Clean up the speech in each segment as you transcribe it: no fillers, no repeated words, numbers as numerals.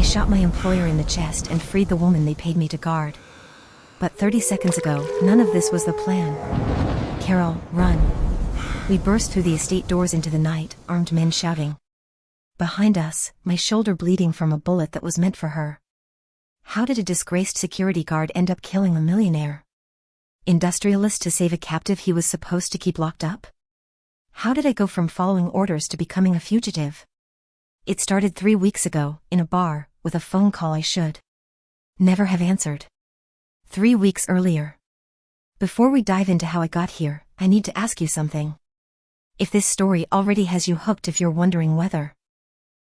I shot my employer in the chest and freed the woman they paid me to guard. But 30 seconds ago, none of this was the plan. Carol, run. We burst through the estate doors into the night, armed men shouting. Behind us, my shoulder bleeding from a bullet that was meant for her. How did a disgraced security guard end up killing a millionaire? Industrialist to save a captive he was supposed to keep locked up? How did I go from following orders to becoming a fugitive? It started 3 weeks ago, in a bar, with a phone call I should never have answered. 3 weeks earlier. Before we dive into how I got here, I need to ask you something. If this story already has you hooked, if you're wondering whether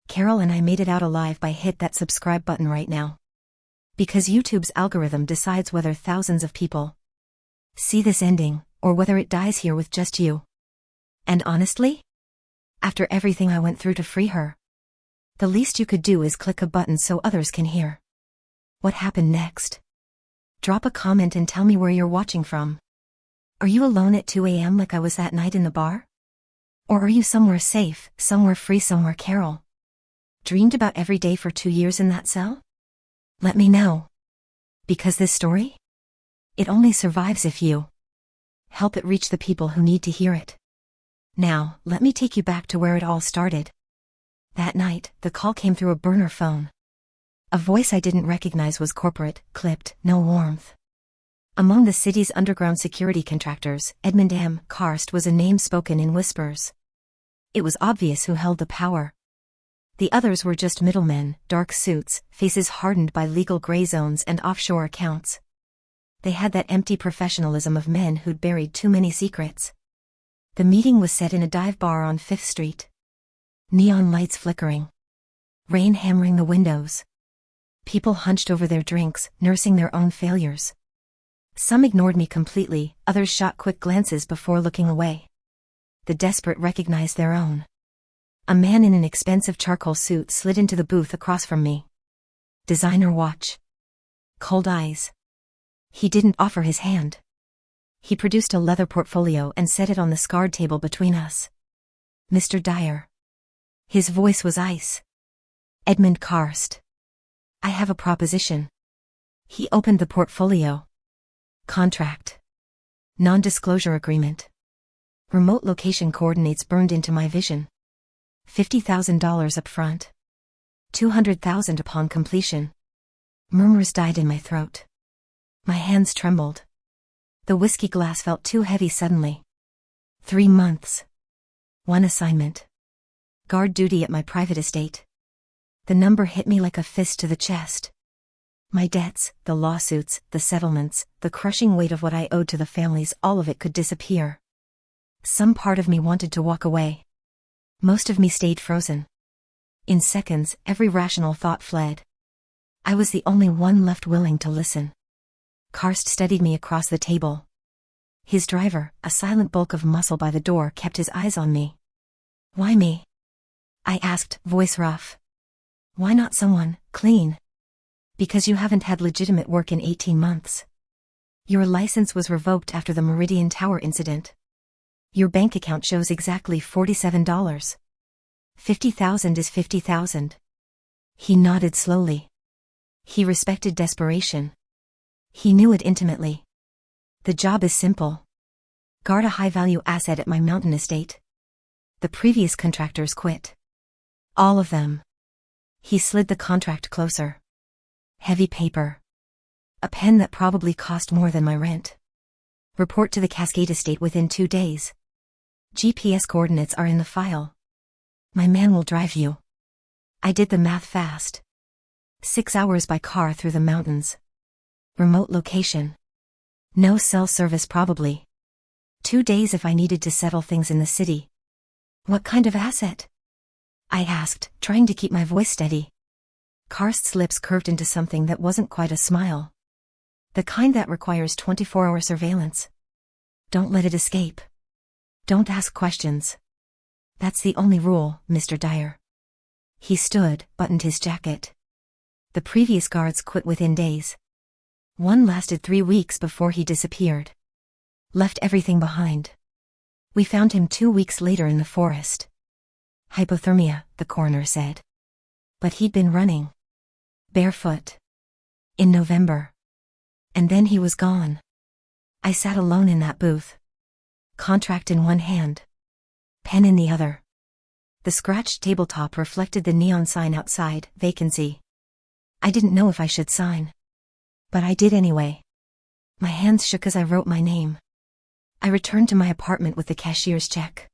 Carol and I made it out alive, hit that subscribe button right now. Because YouTube's algorithm decides whether thousands of people see this ending, or whether it dies here with just you. And honestly, after everything I went through to free her, the least you could do is click a button so others can hear what happened next. Drop a comment and tell me where you're watching from. Are you alone at 2 a.m. like I was that night in the bar? Or are you somewhere safe, somewhere free, somewhere Carol dreamed about every day for 2 years in that cell? Let me know. Because this story, it only survives if you help it reach the people who need to hear it. Now, let me take you back to where it all started. That night, the call came through a burner phone. A voice I didn't recognize was corporate, clipped, no warmth. Among the city's underground security contractors, Edmund M. Karst was a name spoken in whispers. It was obvious who held the power. The others were just middlemen, dark suits, faces hardened by legal gray zones and offshore accounts. They had that empty professionalism of men who'd buried too many secrets. The meeting was set in a dive bar on 5th Street. Neon lights flickering. Rain hammering the windows. People hunched over their drinks, nursing their own failures. Some ignored me completely, others shot quick glances before looking away. The desperate recognized their own. A man in an expensive charcoal suit slid into the booth across from me. Designer watch. Cold eyes. He didn't offer his hand. He produced a leather portfolio and set it on the scarred table between us. Mr. Dyer. His voice was ice. Edmund Karst. I have a proposition. He opened the portfolio. Contract. Non-disclosure agreement. Remote location coordinates burned into my vision. $50,000 up front. $200,000 upon completion. Murmurs died in my throat. My hands trembled. The whiskey glass felt too heavy suddenly. 3 months. 1 assignment. Guard duty at my private estate. The number hit me like a fist to the chest. My debts, the lawsuits, the settlements, the crushing weight of what I owed to the families, all of it could disappear. Some part of me wanted to walk away. Most of me stayed frozen. In seconds, every rational thought fled. I was the only one left willing to listen. Karst studied me across the table. His driver, a silent bulk of muscle by the door, kept his eyes on me. Why me? I asked, voice rough. Why not someone clean? Because you haven't had legitimate work in 18 months. Your license was revoked after the Meridian Tower incident. Your bank account shows exactly $47. $50,000 is $50,000. He nodded slowly. He respected desperation. He knew it intimately. The job is simple. Guard a high-value asset at my mountain estate. The previous contractors quit. All of them. He slid the contract closer. Heavy paper. A pen that probably cost more than my rent. Report to the Cascade estate within 2 days. GPS coordinates are in the file. My man will drive you. I did the math fast. 6 hours by car through the mountains. Remote location. No cell service probably. 2 days if I needed to settle things in the city. What kind of asset? I asked, trying to keep my voice steady. Karst's lips curved into something that wasn't quite a smile. The kind that requires 24-hour surveillance. Don't let it escape. Don't ask questions. That's the only rule, Mr. Dyer. He stood, buttoned his jacket. The previous guards quit within days. One lasted 3 weeks before he disappeared. Left everything behind. We found him 2 weeks later in the forest. Hypothermia, the coroner said. But he'd been running. Barefoot. In November. And then he was gone. I sat alone in that booth. Contract in one hand. Pen in the other. The scratched tabletop reflected the neon sign outside, vacancy. I didn't know if I should sign. But I did anyway. My hands shook as I wrote my name. I returned to my apartment with the cashier's check.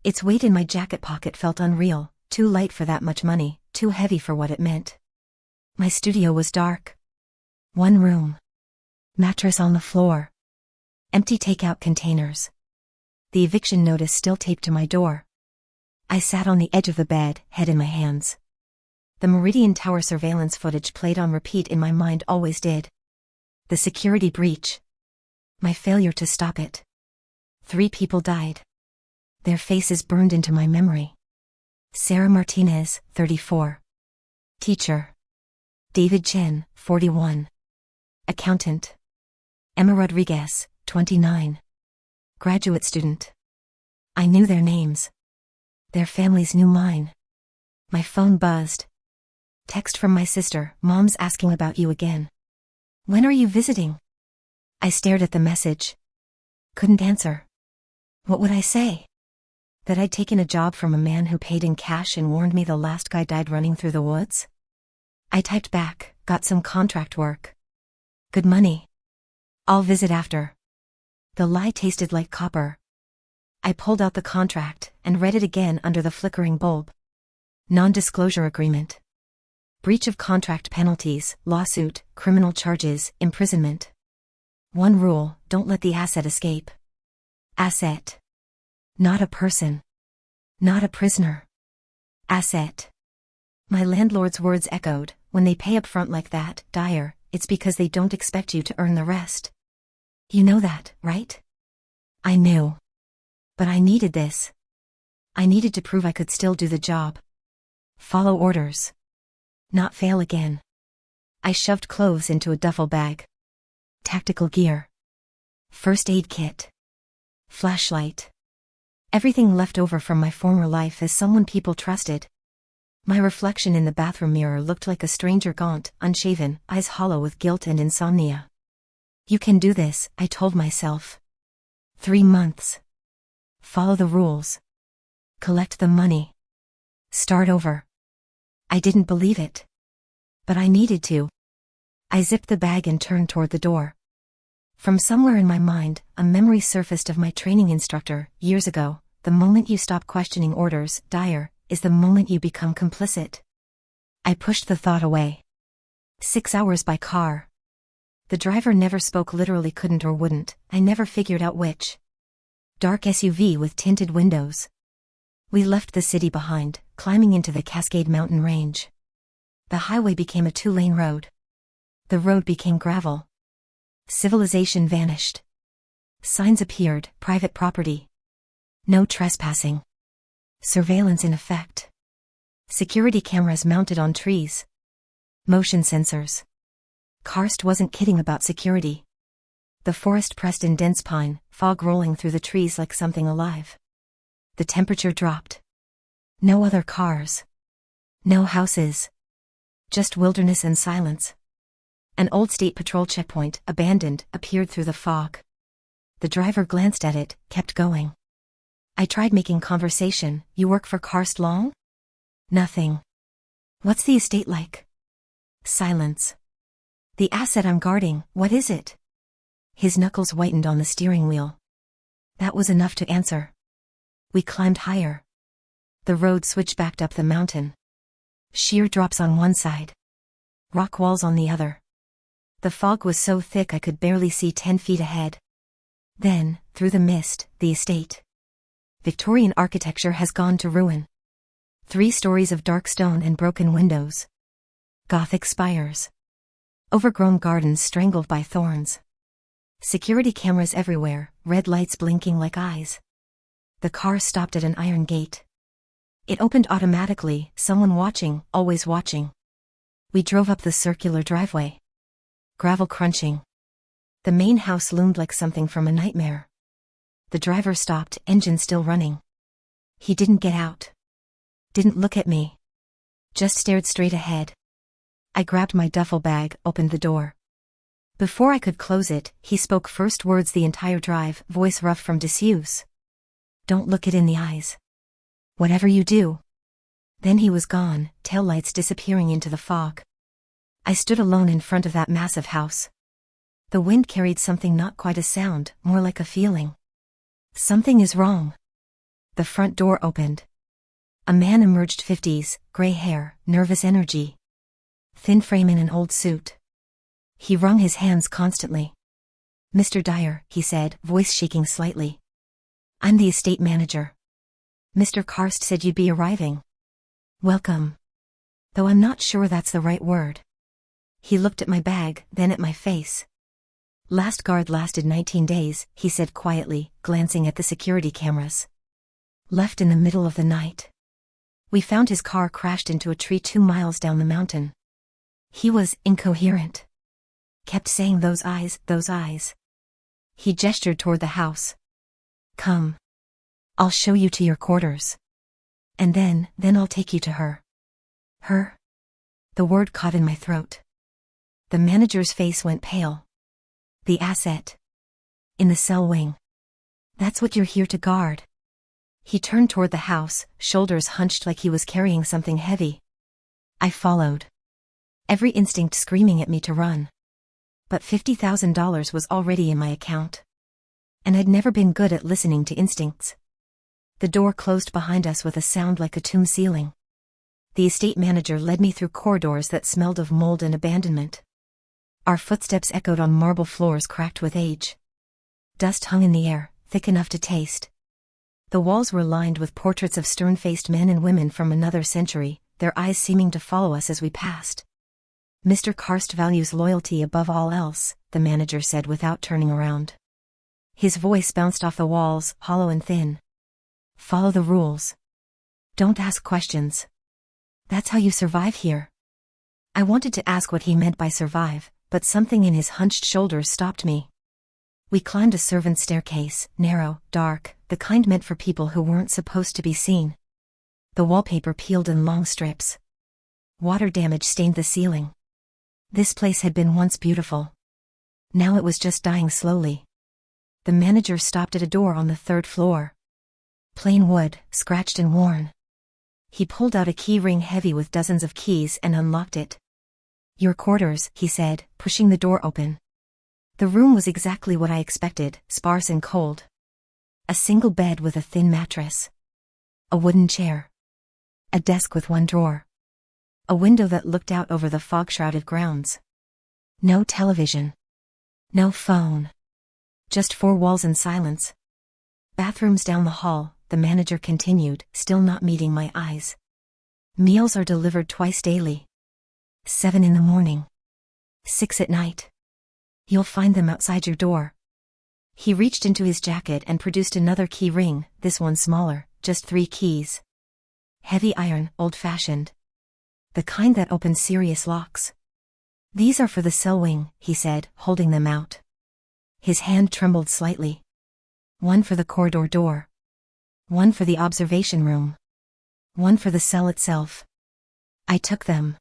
Its weight in my jacket pocket felt unreal, too light for that much money, too heavy for what it meant. My studio was dark. One room. Mattress on the floor. Empty takeout containers. The eviction notice still taped to my door. I sat on the edge of the bed, head in my hands. The Meridian Tower surveillance footage played on repeat in my mind, always did. The security breach. My failure to stop it. 3 people died. Their faces burned into my memory. Sarah Martinez, 34. Teacher. David Chen, 41. Accountant. Emma Rodriguez, 29. Graduate student. I knew their names. Their families knew mine. My phone buzzed. Text from my sister, "Mom's asking about you again. When are you visiting?" I stared at the message. Couldn't answer. What would I say? That I'd taken a job from a man who paid in cash and warned me the last guy died running through the woods? I typed back, "Got some contract work. Good money. I'll visit after." The lie tasted like copper. I pulled out the contract and read it again under the flickering bulb. Non-disclosure agreement. Breach of contract penalties, lawsuit, criminal charges, imprisonment. One rule, don't let the asset escape. Asset. Not a person. Not a prisoner. Asset. My landlord's words echoed, "When they pay up front like that, Dyer, it's because they don't expect you to earn the rest. You know that, right?" I knew. But I needed this. I needed to prove I could still do the job. Follow orders. Not fail again. I shoved clothes into a duffel bag. Tactical gear. First aid kit. Flashlight. Everything left over from my former life as someone people trusted. My reflection in the bathroom mirror looked like a stranger, gaunt, unshaven, eyes hollow with guilt and insomnia. You can do this, I told myself. 3 months. Follow the rules. Collect the money. Start over. I didn't believe it. But I needed to. I zipped the bag and turned toward the door. From somewhere in my mind, a memory surfaced of my training instructor, years ago. The moment you stop questioning orders, Dyer, is the moment you become complicit. I pushed the thought away. 6 hours by car. The driver never spoke, literally couldn't or wouldn't, I never figured out which. Dark SUV with tinted windows. We left the city behind, climbing into the Cascade Mountain Range. The highway became a 2-lane road. The road became gravel. Civilization vanished. Signs appeared, private property. No trespassing. Surveillance in effect. Security cameras mounted on trees. Motion sensors. Karst wasn't kidding about security. The forest pressed in dense pine, fog rolling through the trees like something alive. The temperature dropped. No other cars. No houses. Just wilderness and silence. An old state patrol checkpoint, abandoned, appeared through the fog. The driver glanced at it, kept going. I tried making conversation. You work for Karst long? Nothing. What's the estate like? Silence. The asset I'm guarding, what is it? His knuckles whitened on the steering wheel. That was enough to answer. We climbed higher. The road switchbacked up the mountain. Sheer drops on one side. Rock walls on the other. The fog was so thick I could barely see 10 feet ahead. Then, through the mist, the estate. Victorian architecture has gone to ruin. 3 stories of dark stone and broken windows. Gothic spires. Overgrown gardens strangled by thorns. Security cameras everywhere, red lights blinking like eyes. The car stopped at an iron gate. It opened automatically, someone watching, always watching. We drove up the circular driveway. Gravel crunching. The main house loomed like something from a nightmare. The driver stopped, engine still running. He didn't get out. Didn't look at me. Just stared straight ahead. I grabbed my duffel bag, opened the door. Before I could close it, he spoke first words the entire drive, voice rough from disuse. Don't look it in the eyes. Whatever you do. Then he was gone, taillights disappearing into the fog. I stood alone in front of that massive house. The wind carried something not quite a sound, more like a feeling. Something is wrong. The front door opened. A man emerged, 50s, gray hair, nervous energy. Thin frame in an old suit. He wrung his hands constantly. Mr. Dyer, he said, voice shaking slightly. I'm the estate manager. Mr. Karst said you'd be arriving. Welcome. Though I'm not sure that's the right word. He looked at my bag, then at my face. Last guard lasted 19 days, he said quietly, glancing at the security cameras. Left in the middle of the night. We found his car crashed into a tree 2 miles down the mountain. He was incoherent. Kept saying those eyes, those eyes. He gestured toward the house. Come. I'll show you to your quarters. And then I'll take you to her. Her? The word caught in my throat. The manager's face went pale. The asset. In the cell wing. That's what you're here to guard. He turned toward the house, shoulders hunched like he was carrying something heavy. I followed. Every instinct screaming at me to run. But $50,000 was already in my account. And I'd never been good at listening to instincts. The door closed behind us with a sound like a tomb ceiling. The estate manager led me through corridors that smelled of mold and abandonment. Our footsteps echoed on marble floors cracked with age. Dust hung in the air, thick enough to taste. The walls were lined with portraits of stern-faced men and women from another century, their eyes seeming to follow us as we passed. Mr. Karst values loyalty above all else, the manager said without turning around. His voice bounced off the walls, hollow and thin. Follow the rules. Don't ask questions. That's how you survive here. I wanted to ask what he meant by survive, but something in his hunched shoulders stopped me. We climbed a servant's staircase, narrow, dark, the kind meant for people who weren't supposed to be seen. The wallpaper peeled in long strips. Water damage stained the ceiling. This place had been once beautiful. Now it was just dying slowly. The manager stopped at a door on the 3rd floor. Plain wood, scratched and worn. He pulled out a key ring heavy with dozens of keys and unlocked it. Your quarters, he said, pushing the door open. The room was exactly what I expected, sparse and cold. A single bed with a thin mattress. A wooden chair. A desk with one drawer. A window that looked out over the fog-shrouded grounds. No television. No phone. Just 4 walls and silence. Bathrooms down the hall, the manager continued, still not meeting my eyes. Meals are delivered twice daily. 7 in the morning. 6 at night. You'll find them outside your door. He reached into his jacket and produced another key ring, this one smaller, just 3 keys. Heavy iron, old-fashioned. The kind that opens serious locks. These are for the cell wing, he said, holding them out. His hand trembled slightly. 1 for the corridor door. 1 for the observation room. 1 for the cell itself. I took them.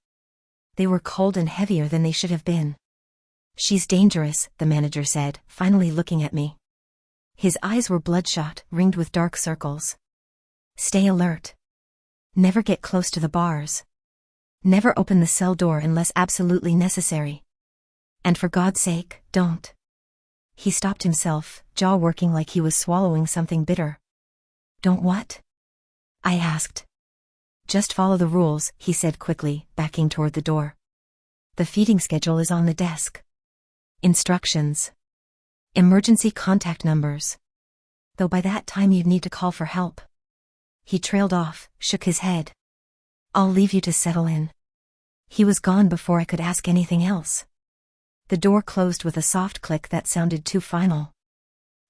They were cold and heavier than they should have been. She's dangerous, the manager said, finally looking at me. His eyes were bloodshot, ringed with dark circles. Stay alert. Never get close to the bars. Never open the cell door unless absolutely necessary. And for God's sake, don't. He stopped himself, jaw working like he was swallowing something bitter. Don't what? I asked. Just follow the rules, he said quickly, backing toward the door. The feeding schedule is on the desk. Instructions. Emergency contact numbers. Though by that time you'd need to call for help. He trailed off, shook his head. I'll leave you to settle in. He was gone before I could ask anything else. The door closed with a soft click that sounded too final.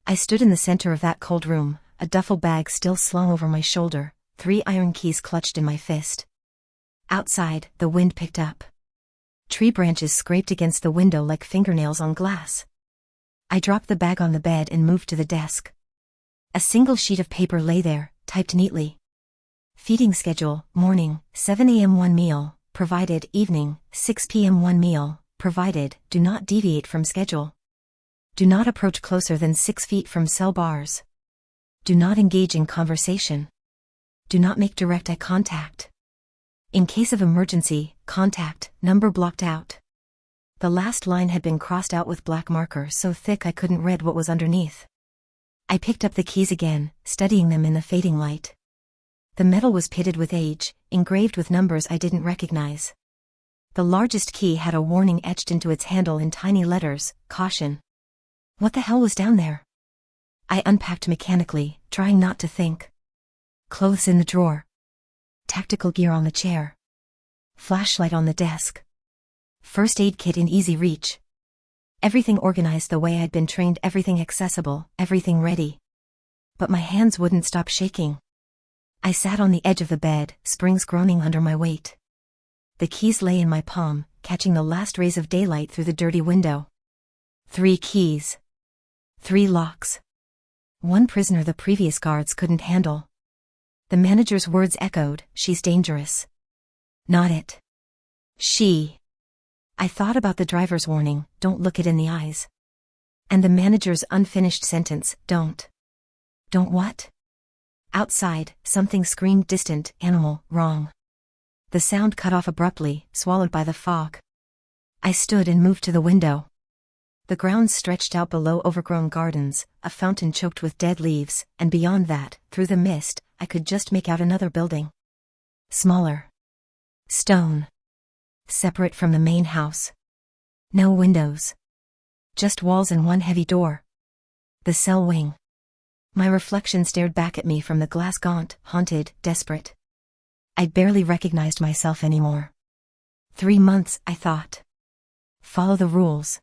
I stood in the center of that cold room, a duffel bag still slung over my shoulder, 3 iron keys clutched in my fist. Outside, the wind picked up. Tree branches scraped against the window like fingernails on glass. I dropped the bag on the bed and moved to the desk. A single sheet of paper lay there, typed neatly. Feeding schedule, morning, 7 a.m. 1 meal, provided, evening, 6 p.m. 1 meal, provided, do not deviate from schedule. Do not approach closer than 6 feet from cell bars. Do not engage in conversation. Do not make direct eye contact. In case of emergency, contact, number blocked out. The last line had been crossed out with black marker so thick I couldn't read what was underneath. I picked up the keys again, studying them in the fading light. The metal was pitted with age, engraved with numbers I didn't recognize. The largest key had a warning etched into its handle in tiny letters, caution. What the hell was down there? I unpacked mechanically, trying not to think. Clothes in the drawer. Tactical gear on the chair. Flashlight on the desk. First aid kit in easy reach. Everything organized the way I'd been trained, everything accessible, everything ready. But my hands wouldn't stop shaking. I sat on the edge of the bed, springs groaning under my weight. The keys lay in my palm, catching the last rays of daylight through the dirty window. 3 keys. 3 locks. 1 prisoner the previous guards couldn't handle. The manager's words echoed, she's dangerous. Not it. She. I thought about the driver's warning, don't look it in the eyes. And the manager's unfinished sentence, don't. Don't what? Outside, something screamed, distant, animal, wrong. The sound cut off abruptly, swallowed by the fog. I stood and moved to the window. The grounds stretched out below, overgrown gardens, a fountain choked with dead leaves, and beyond that, through the mist, I could just make out another building. Smaller. Stone. Separate from the main house. No windows. Just walls and 1 heavy door. The cell wing. My reflection stared back at me from the glass, gaunt, haunted, desperate. I barely recognized myself anymore. 3 months, I thought. Follow the rules.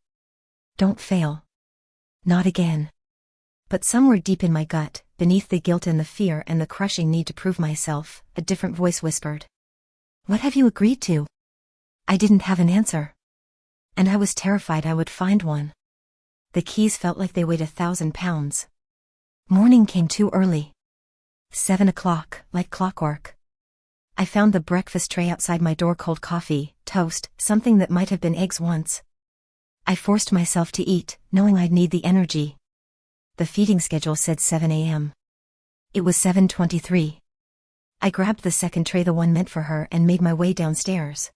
Don't fail. Not again. But somewhere deep in my gut, beneath the guilt and the fear and the crushing need to prove myself, a different voice whispered. What have you agreed to? I didn't have an answer. And I was terrified I would find one. The keys felt like they weighed 1,000 pounds. Morning came too early. 7 o'clock, like clockwork. I found the breakfast tray outside my door, cold coffee, toast, something that might have been eggs once. I forced myself to eat, knowing I'd need the energy. The feeding schedule said 7 a.m. It was 7:23. I grabbed the second tray, the one meant for her, and made my way downstairs.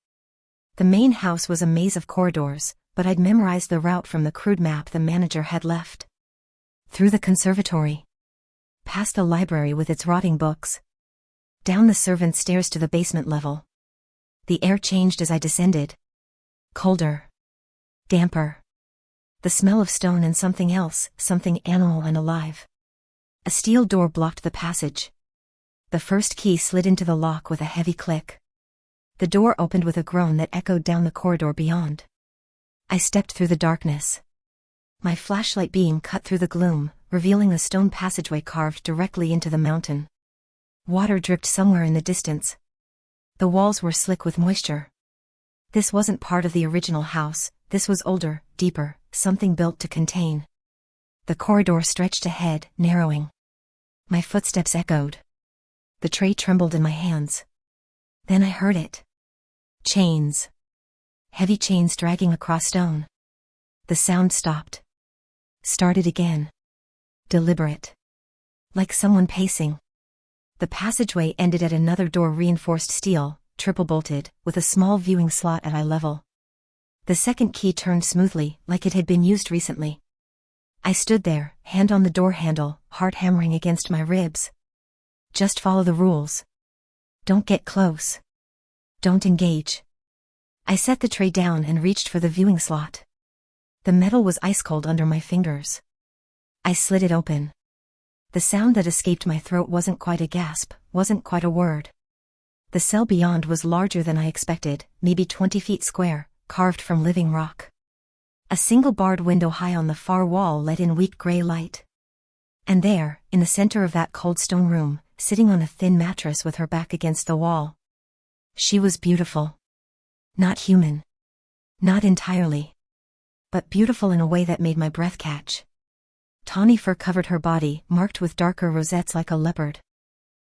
The main house was a maze of corridors, but I'd memorized the route from the crude map the manager had left. Through the conservatory. Past the library with its rotting books. Down the servants' stairs to the basement level. The air changed as I descended. Colder. Damper. The smell of stone and something else, something animal and alive. A steel door blocked the passage. The first key slid into the lock with a heavy click. The door opened with a groan that echoed down the corridor beyond. I stepped through the darkness. My flashlight beam cut through the gloom, revealing a stone passageway carved directly into the mountain. Water dripped somewhere in the distance. The walls were slick with moisture. This wasn't part of the original house, this was older, deeper, something built to contain. The corridor stretched ahead, narrowing. My footsteps echoed. The tray trembled in my hands. Then I heard it. Chains. Heavy chains dragging across stone. The sound stopped. Started again. Deliberate. Like someone pacing. The passageway ended at another door, reinforced steel, triple bolted, with a small viewing slot at eye level. The second key turned smoothly, like it had been used recently. I stood there, hand on the door handle, heart hammering against my ribs. Just follow the rules. Don't get close. Don't engage. I set the tray down and reached for the viewing slot. The metal was ice cold under my fingers. I slid it open. The sound that escaped my throat wasn't quite a gasp, wasn't quite a word. The cell beyond was larger than I expected, maybe 20 feet square, carved from living rock. A single barred window high on the far wall let in weak gray light. And there, in the center of that cold stone room, sitting on a thin mattress with her back against the wall. She was beautiful. Not human. Not entirely. But beautiful in a way that made my breath catch. Tawny fur covered her body, marked with darker rosettes like a leopard.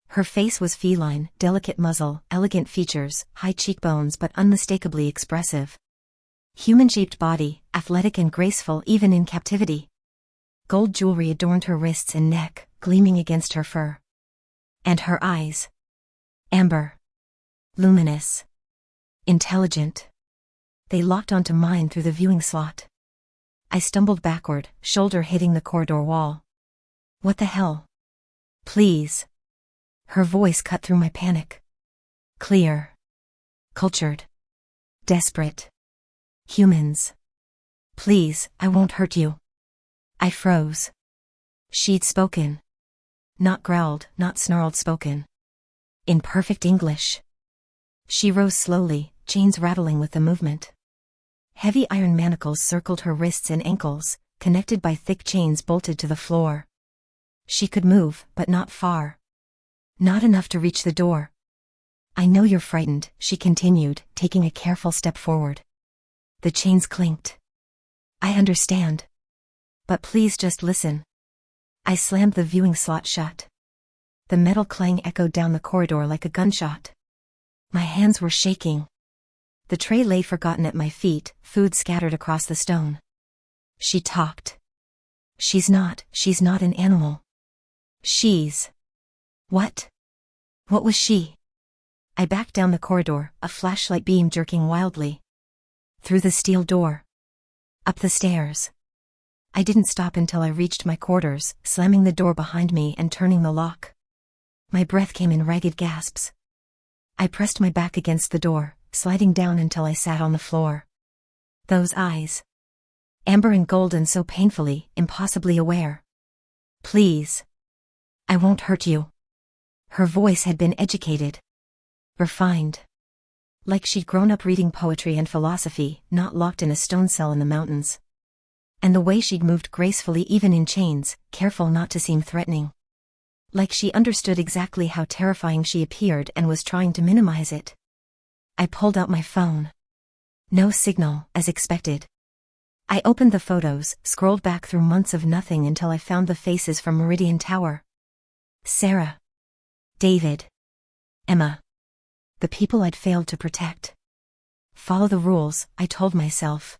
Her face was feline, delicate muzzle, elegant features, high cheekbones but unmistakably expressive. Human-shaped body, athletic and graceful even in captivity. Gold jewelry adorned her wrists and neck, gleaming against her fur. And her eyes. Amber. Luminous. Intelligent. They locked onto mine through the viewing slot. I stumbled backward, shoulder hitting the corridor wall. What the hell? Please. Her voice cut through my panic. Clear. Cultured. Desperate. Humans. Please, I won't hurt you. I froze. She'd spoken. Not growled, not snarled, spoken. In perfect English. She rose slowly, chains rattling with the movement. Heavy iron manacles circled her wrists and ankles, connected by thick chains bolted to the floor. She could move, but not far. Not enough to reach the door. I know you're frightened, she continued, taking a careful step forward. The chains clinked. I understand. But please just listen. I slammed the viewing slot shut. The metal clang echoed down the corridor like a gunshot. My hands were shaking. The tray lay forgotten at my feet, food scattered across the stone. She talked. She's not an animal. She's... What? What was she? I backed down the corridor, a flashlight beam jerking wildly. Through the steel door. Up the stairs. I didn't stop until I reached my quarters, slamming the door behind me and turning the lock. My breath came in ragged gasps. I pressed my back against the door, sliding down until I sat on the floor. Those eyes. Amber and golden, so painfully, impossibly aware. Please. I won't hurt you. Her voice had been educated. Refined. Like she'd grown up reading poetry and philosophy, not locked in a stone cell in the mountains. And the way she'd moved gracefully even in chains, careful not to seem threatening. Like she understood exactly how terrifying she appeared and was trying to minimize it. I pulled out my phone. No signal, as expected. I opened the photos, scrolled back through months of nothing until I found the faces from Meridian Tower. Sarah. David. Emma. The people I'd failed to protect. Follow the rules, I told myself.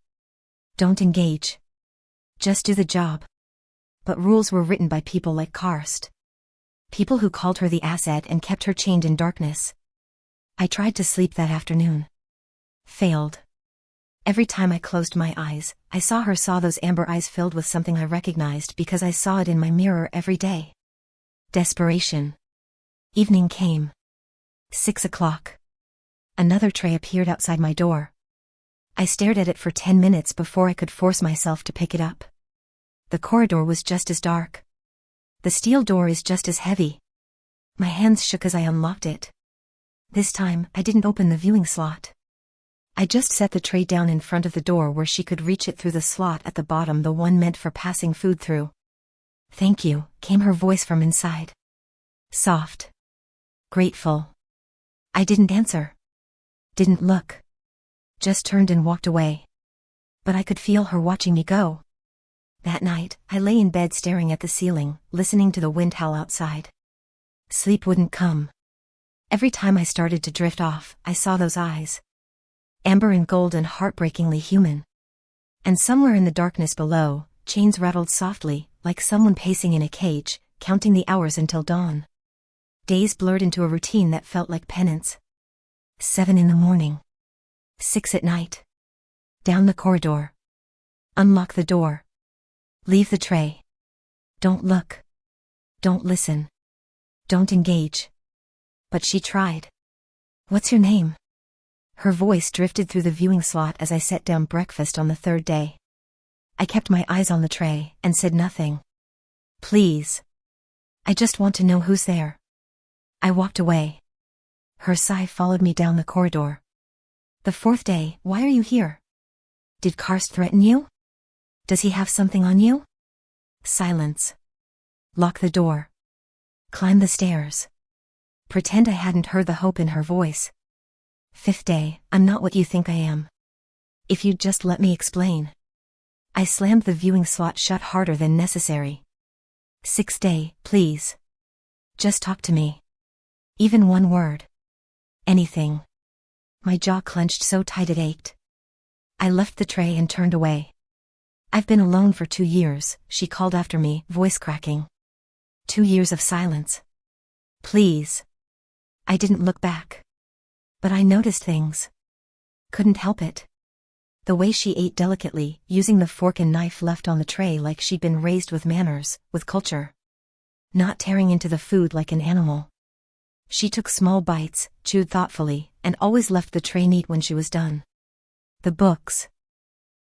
Don't engage. Just do the job. But rules were written by people like Karst. People who called her the asset and kept her chained in darkness. I tried to sleep that afternoon. Failed. Every time I closed my eyes, I saw those amber eyes filled with something I recognized because I saw it in my mirror every day. Desperation. Evening came. 6 o'clock. Another tray appeared outside my door. I stared at it for 10 minutes before I could force myself to pick it up. The corridor was just as dark. The steel door is just as heavy. My hands shook as I unlocked it. This time, I didn't open the viewing slot. I just set the tray down in front of the door where she could reach it through the slot at the bottom, the one meant for passing food through. Thank you, came her voice from inside. Soft. Grateful. I didn't answer. Didn't look. Just turned and walked away. But I could feel her watching me go. That night, I lay in bed staring at the ceiling, listening to the wind howl outside. Sleep wouldn't come. Every time I started to drift off, I saw those eyes. Amber and golden, heartbreakingly human. And somewhere in the darkness below, chains rattled softly, like someone pacing in a cage, counting the hours until dawn. Days blurred into a routine that felt like penance. 7 in the morning. 6 at night. Down the corridor. Unlock the door. Leave the tray. Don't look. Don't listen. Don't engage. But she tried. What's your name? Her voice drifted through the viewing slot as I set down breakfast on the third day. I kept my eyes on the tray and said nothing. Please. I just want to know who's there. I walked away. Her sigh followed me down the corridor. The 4th day, why are you here? Did Karst threaten you? Does he have something on you? Silence. Lock the door. Climb the stairs. Pretend I hadn't heard the hope in her voice. 5th day, I'm not what you think I am. If you'd just let me explain. I slammed the viewing slot shut harder than necessary. 6th day, please. Just talk to me. Even one word. Anything. My jaw clenched so tight it ached. I left the tray and turned away. I've been alone for 2 years, she called after me, voice cracking. 2 years of silence. Please. I didn't look back. But I noticed things. Couldn't help it. The way she ate delicately, using the fork and knife left on the tray like she'd been raised with manners, with culture. Not tearing into the food like an animal. She took small bites, chewed thoughtfully, and always left the tray neat when she was done. The books.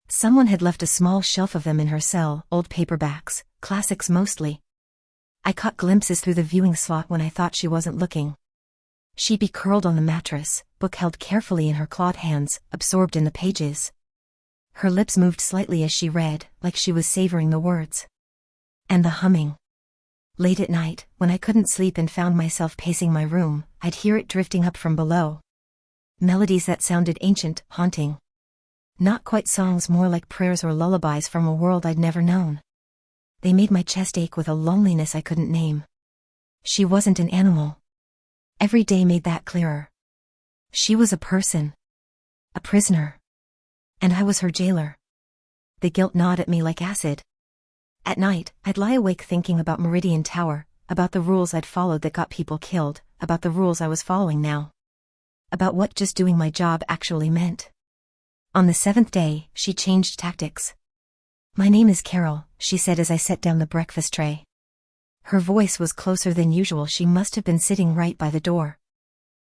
Someone had left a small shelf of them in her cell, old paperbacks, classics mostly. I caught glimpses through the viewing slot when I thought she wasn't looking. She'd be curled on the mattress, book held carefully in her clawed hands, absorbed in the pages. Her lips moved slightly as she read, like she was savoring the words. And the humming. Late at night, when I couldn't sleep and found myself pacing my room, I'd hear it drifting up from below. Melodies that sounded ancient, haunting. Not quite songs, more like prayers or lullabies from a world I'd never known. They made my chest ache with a loneliness I couldn't name. She wasn't an animal. Every day made that clearer. She was a person. A prisoner. And I was her jailer. The guilt gnawed at me like acid. At night, I'd lie awake thinking about Meridian Tower, about the rules I'd followed that got people killed, about the rules I was following now. About what just doing my job actually meant. On the 7th day, she changed tactics. My name is Carol, she said as I set down the breakfast tray. Her voice was closer than usual. She must have been sitting right by the door.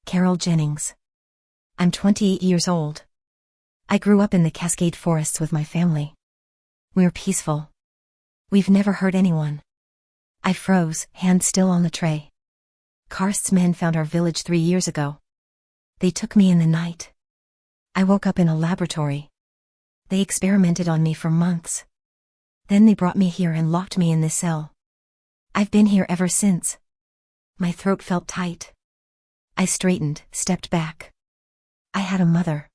Carol Jennings. I'm 28 years old. I grew up in the Cascade Forests with my family. We're peaceful. We've never hurt anyone. I froze, hand still on the tray. Karst's men found our village 3 years ago. They took me in the night. I woke up in a laboratory. They experimented on me for months. Then they brought me here and locked me in this cell. I've been here ever since. My throat felt tight. I straightened, stepped back. I had a mother.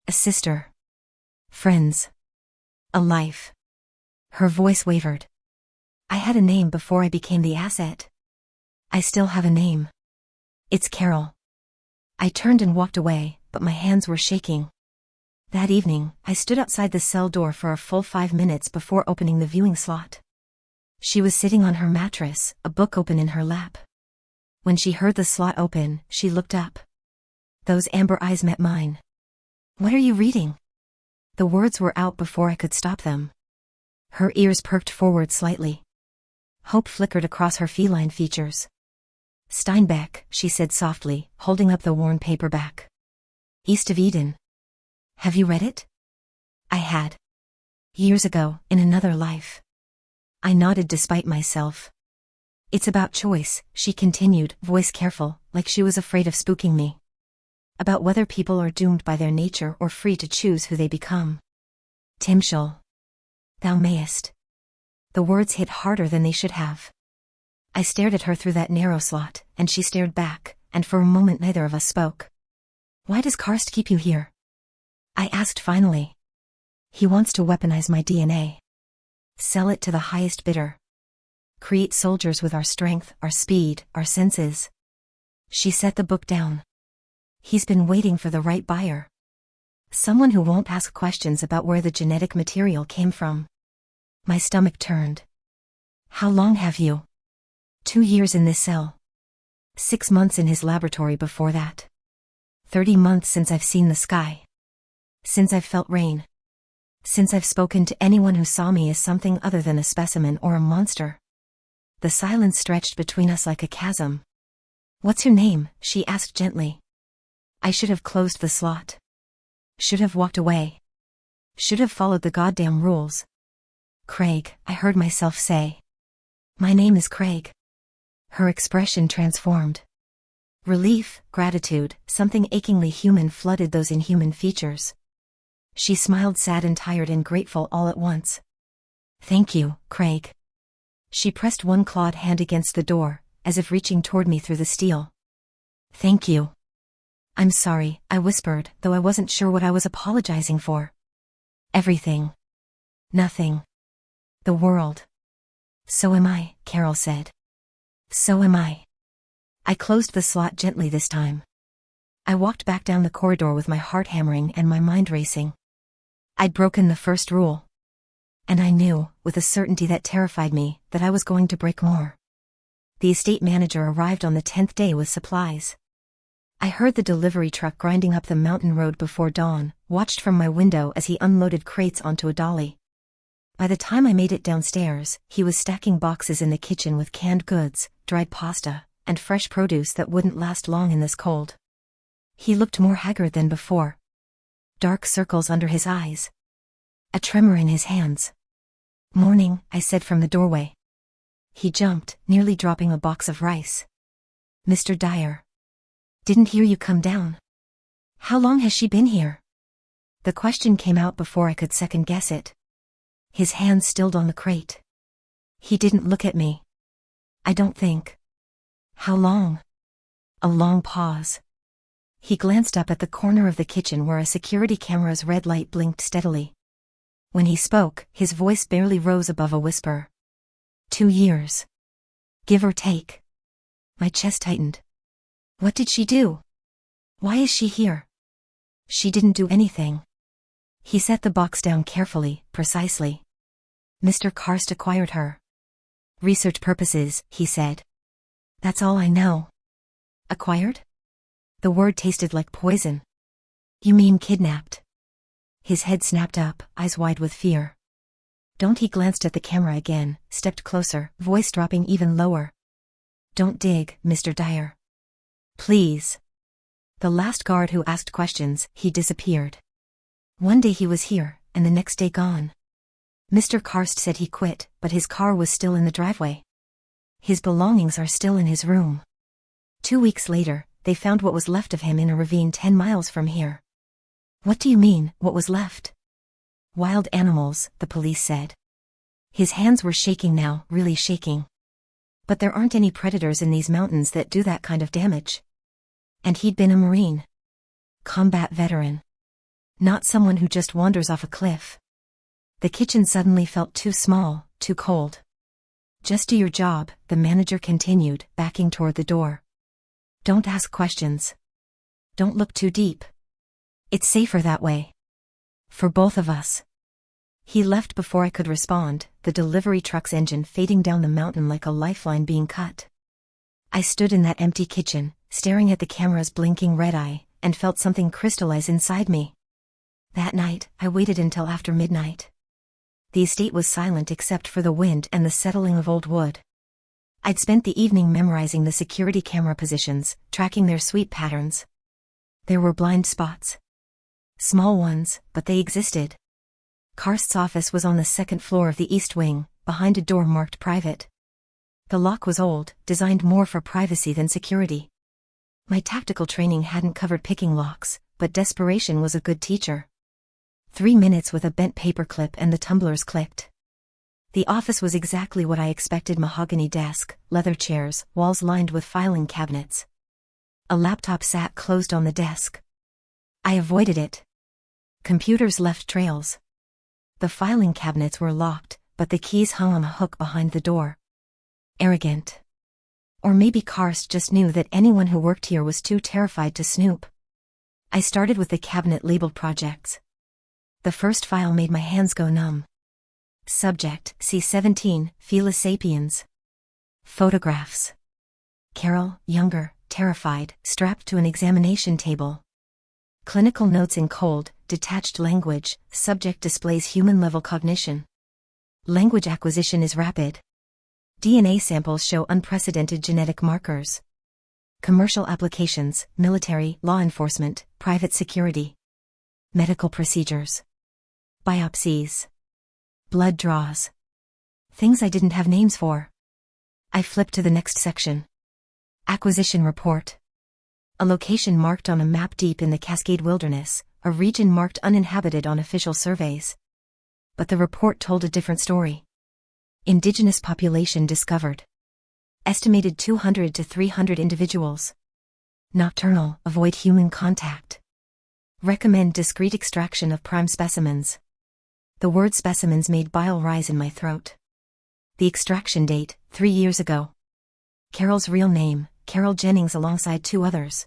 A sister. Friends. A life. Her voice wavered. I had a name before I became the asset. I still have a name. It's Carol. I turned and walked away, but my hands were shaking. That evening, I stood outside the cell door for a full 5 minutes before opening the viewing slot. She was sitting on her mattress, a book open in her lap. When she heard the slot open, she looked up. Those amber eyes met mine. What are you reading? The words were out before I could stop them. Her ears perked forward slightly. Hope flickered across her feline features. Steinbeck, she said softly, holding up the worn paperback. East of Eden. Have you read it? I had. Years ago, in another life. I nodded despite myself. It's about choice, she continued, voice careful, like she was afraid of spooking me. About whether people are doomed by their nature or free to choose who they become. Timshel. Thou mayest. The words hit harder than they should have. I stared at her through that narrow slot, and she stared back, and for a moment neither of us spoke. Why does Karst keep you here? I asked finally. He wants to weaponize my DNA. Sell it to the highest bidder. Create soldiers with our strength, our speed, our senses. She set the book down. He's been waiting for the right buyer. Someone who won't ask questions about where the genetic material came from. My stomach turned. How long have you? 2 years in this cell. 6 months in his laboratory before that. 30 months since I've seen the sky. Since I've felt rain. Since I've spoken to anyone who saw me as something other than a specimen or a monster. The silence stretched between us like a chasm. What's your name? She asked gently. I should have closed the slot. Should have walked away. Should have followed the goddamn rules. Craig, I heard myself say. My name is Craig. Her expression transformed. Relief, gratitude, something achingly human flooded those inhuman features. She smiled, sad and tired and grateful all at once. Thank you, Craig. She pressed one clawed hand against the door, as if reaching toward me through the steel. Thank you. I'm sorry, I whispered, though I wasn't sure what I was apologizing for. Everything. Nothing. The world. So am I, Carol said. So am I. I closed the slot gently this time. I walked back down the corridor with my heart hammering and my mind racing. I'd broken the first rule. And I knew, with a certainty that terrified me, that I was going to break more. The estate manager arrived on the 10th day with supplies. I heard the delivery truck grinding up the mountain road before dawn, watched from my window as he unloaded crates onto a dolly. By the time I made it downstairs, he was stacking boxes in the kitchen with canned goods, dried pasta, and fresh produce that wouldn't last long in this cold. He looked more haggard than before. Dark circles under his eyes. A tremor in his hands. "Morning," I said from the doorway. He jumped, nearly dropping a box of rice. "Mr. Dyer. Didn't hear you come down. How long has she been here?" The question came out before I could second guess it. His hands stilled on the crate. He didn't look at me. "I don't think." "How long?" A long pause. He glanced up at the corner of the kitchen where a security camera's red light blinked steadily. When he spoke, his voice barely rose above a whisper. 2 years. Give or take. My chest tightened. What did she do? Why is she here? She didn't do anything. He set the box down carefully, precisely. Mr. Karst acquired her. Research purposes, he said. That's all I know. Acquired? The word tasted like poison. You mean kidnapped? His head snapped up, eyes wide with fear. Don't. He glanced at the camera again, stepped closer, voice dropping even lower. Don't dig, Mr. Dyer. Please. The last guard who asked questions, he disappeared. One day he was here, and the next day gone. Mr. Karst said he quit, but his car was still in the driveway. His belongings are still in his room. 2 weeks later, they found what was left of him in a ravine 10 miles from here. What do you mean, what was left? Wild animals, the police said. His hands were shaking now, really shaking. But there aren't any predators in these mountains that do that kind of damage. And he'd been a Marine. Combat veteran. Not someone who just wanders off a cliff. The kitchen suddenly felt too small, too cold. Just do your job, the manager continued, backing toward the door. Don't ask questions. Don't look too deep. It's safer that way. For both of us. He left before I could respond, the delivery truck's engine fading down the mountain like a lifeline being cut. I stood in that empty kitchen, staring at the camera's blinking red eye, and felt something crystallize inside me. That night, I waited until after midnight. The estate was silent except for the wind and the settling of old wood. I'd spent the evening memorizing the security camera positions, tracking their sweep patterns. There were blind spots. Small ones, but they existed. Karst's office was on the 2nd floor of the east wing, behind a door marked private. The lock was old, designed more for privacy than security. My tactical training hadn't covered picking locks, but desperation was a good teacher. 3 minutes with a bent paperclip and the tumblers clicked. The office was exactly what I expected: mahogany desk, leather chairs, walls lined with filing cabinets. A laptop sat closed on the desk. I avoided it. Computers left trails. The filing cabinets were locked, but the keys hung on a hook behind the door. Arrogant. Or maybe Karst just knew that anyone who worked here was too terrified to snoop. I started with the cabinet labeled projects. The first file made my hands go numb. Subject, C17, Felis sapiens. Photographs. Carol, younger, terrified, strapped to an examination table. Clinical notes in cold, detached language, subject displays human-level cognition. Language acquisition is rapid. DNA samples show unprecedented genetic markers. Commercial applications, military, law enforcement, private security. Medical procedures. Biopsies. Blood draws. Things I didn't have names for. I flipped to the next section. Acquisition report. A location marked on a map deep in the Cascade Wilderness, a region marked uninhabited on official surveys. But the report told a different story. Indigenous population discovered. Estimated 200 to 300 individuals. Nocturnal, avoid human contact. Recommend discreet extraction of prime specimens. The word specimens made bile rise in my throat. The extraction date, 3 years ago. Carol's real name, Carol Jennings alongside 2 others.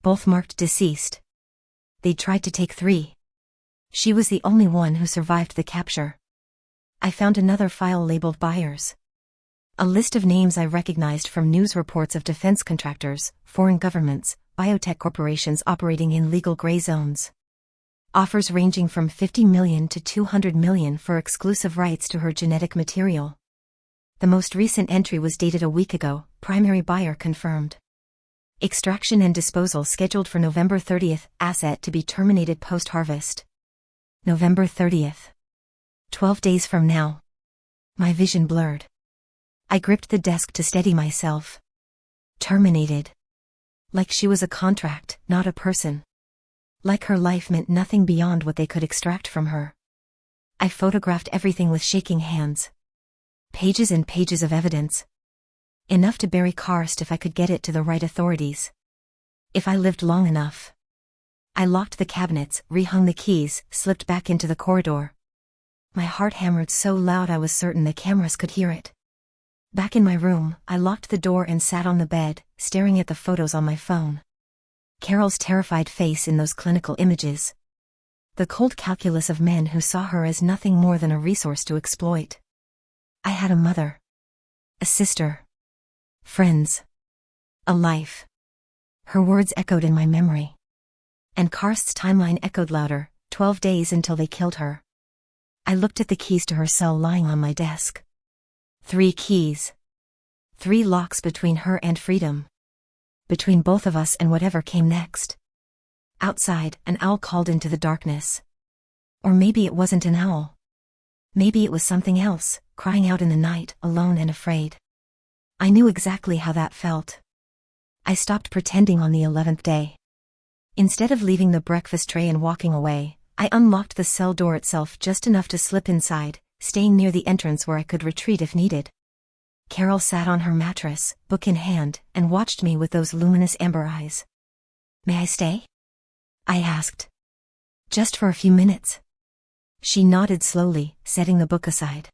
Both marked deceased. They'd tried to take 3. She was the only one who survived the capture. I found another file labeled buyers. A list of names I recognized from news reports of defense contractors, foreign governments, biotech corporations operating in legal gray zones. Offers ranging from $50 million to $200 million for exclusive rights to her genetic material. The most recent entry was dated a week ago, primary buyer confirmed. Extraction and disposal scheduled for November 30th, asset to be terminated post-harvest. November 30th. 12 days from now. My vision blurred. I gripped the desk to steady myself. Terminated. Like she was a contract, not a person. Like her life meant nothing beyond what they could extract from her. I photographed everything with shaking hands. Pages and pages of evidence. Enough to bury Karst if I could get it to the right authorities. If I lived long enough. I locked the cabinets, rehung the keys, slipped back into the corridor. My heart hammered so loud I was certain the cameras could hear it. Back in my room, I locked the door and sat on the bed, staring at the photos on my phone. Carol's terrified face in those clinical images. The cold calculus of men who saw her as nothing more than a resource to exploit. I had a mother. A sister. Friends. A life. Her words echoed in my memory. And Karst's timeline echoed louder, 12 days until they killed her. I looked at the keys to her cell lying on my desk. 3 keys. 3 locks between her and freedom. Between both of us and whatever came next. Outside, an owl called into the darkness. Or maybe it wasn't an owl. Maybe it was something else, crying out in the night, alone and afraid. I knew exactly how that felt. I stopped pretending on the 11th day. Instead of leaving the breakfast tray and walking away, I unlocked the cell door itself just enough to slip inside, staying near the entrance where I could retreat if needed. Carol sat on her mattress, book in hand, and watched me with those luminous amber eyes. "May I stay?" I asked. "Just for a few minutes." She nodded slowly, setting the book aside.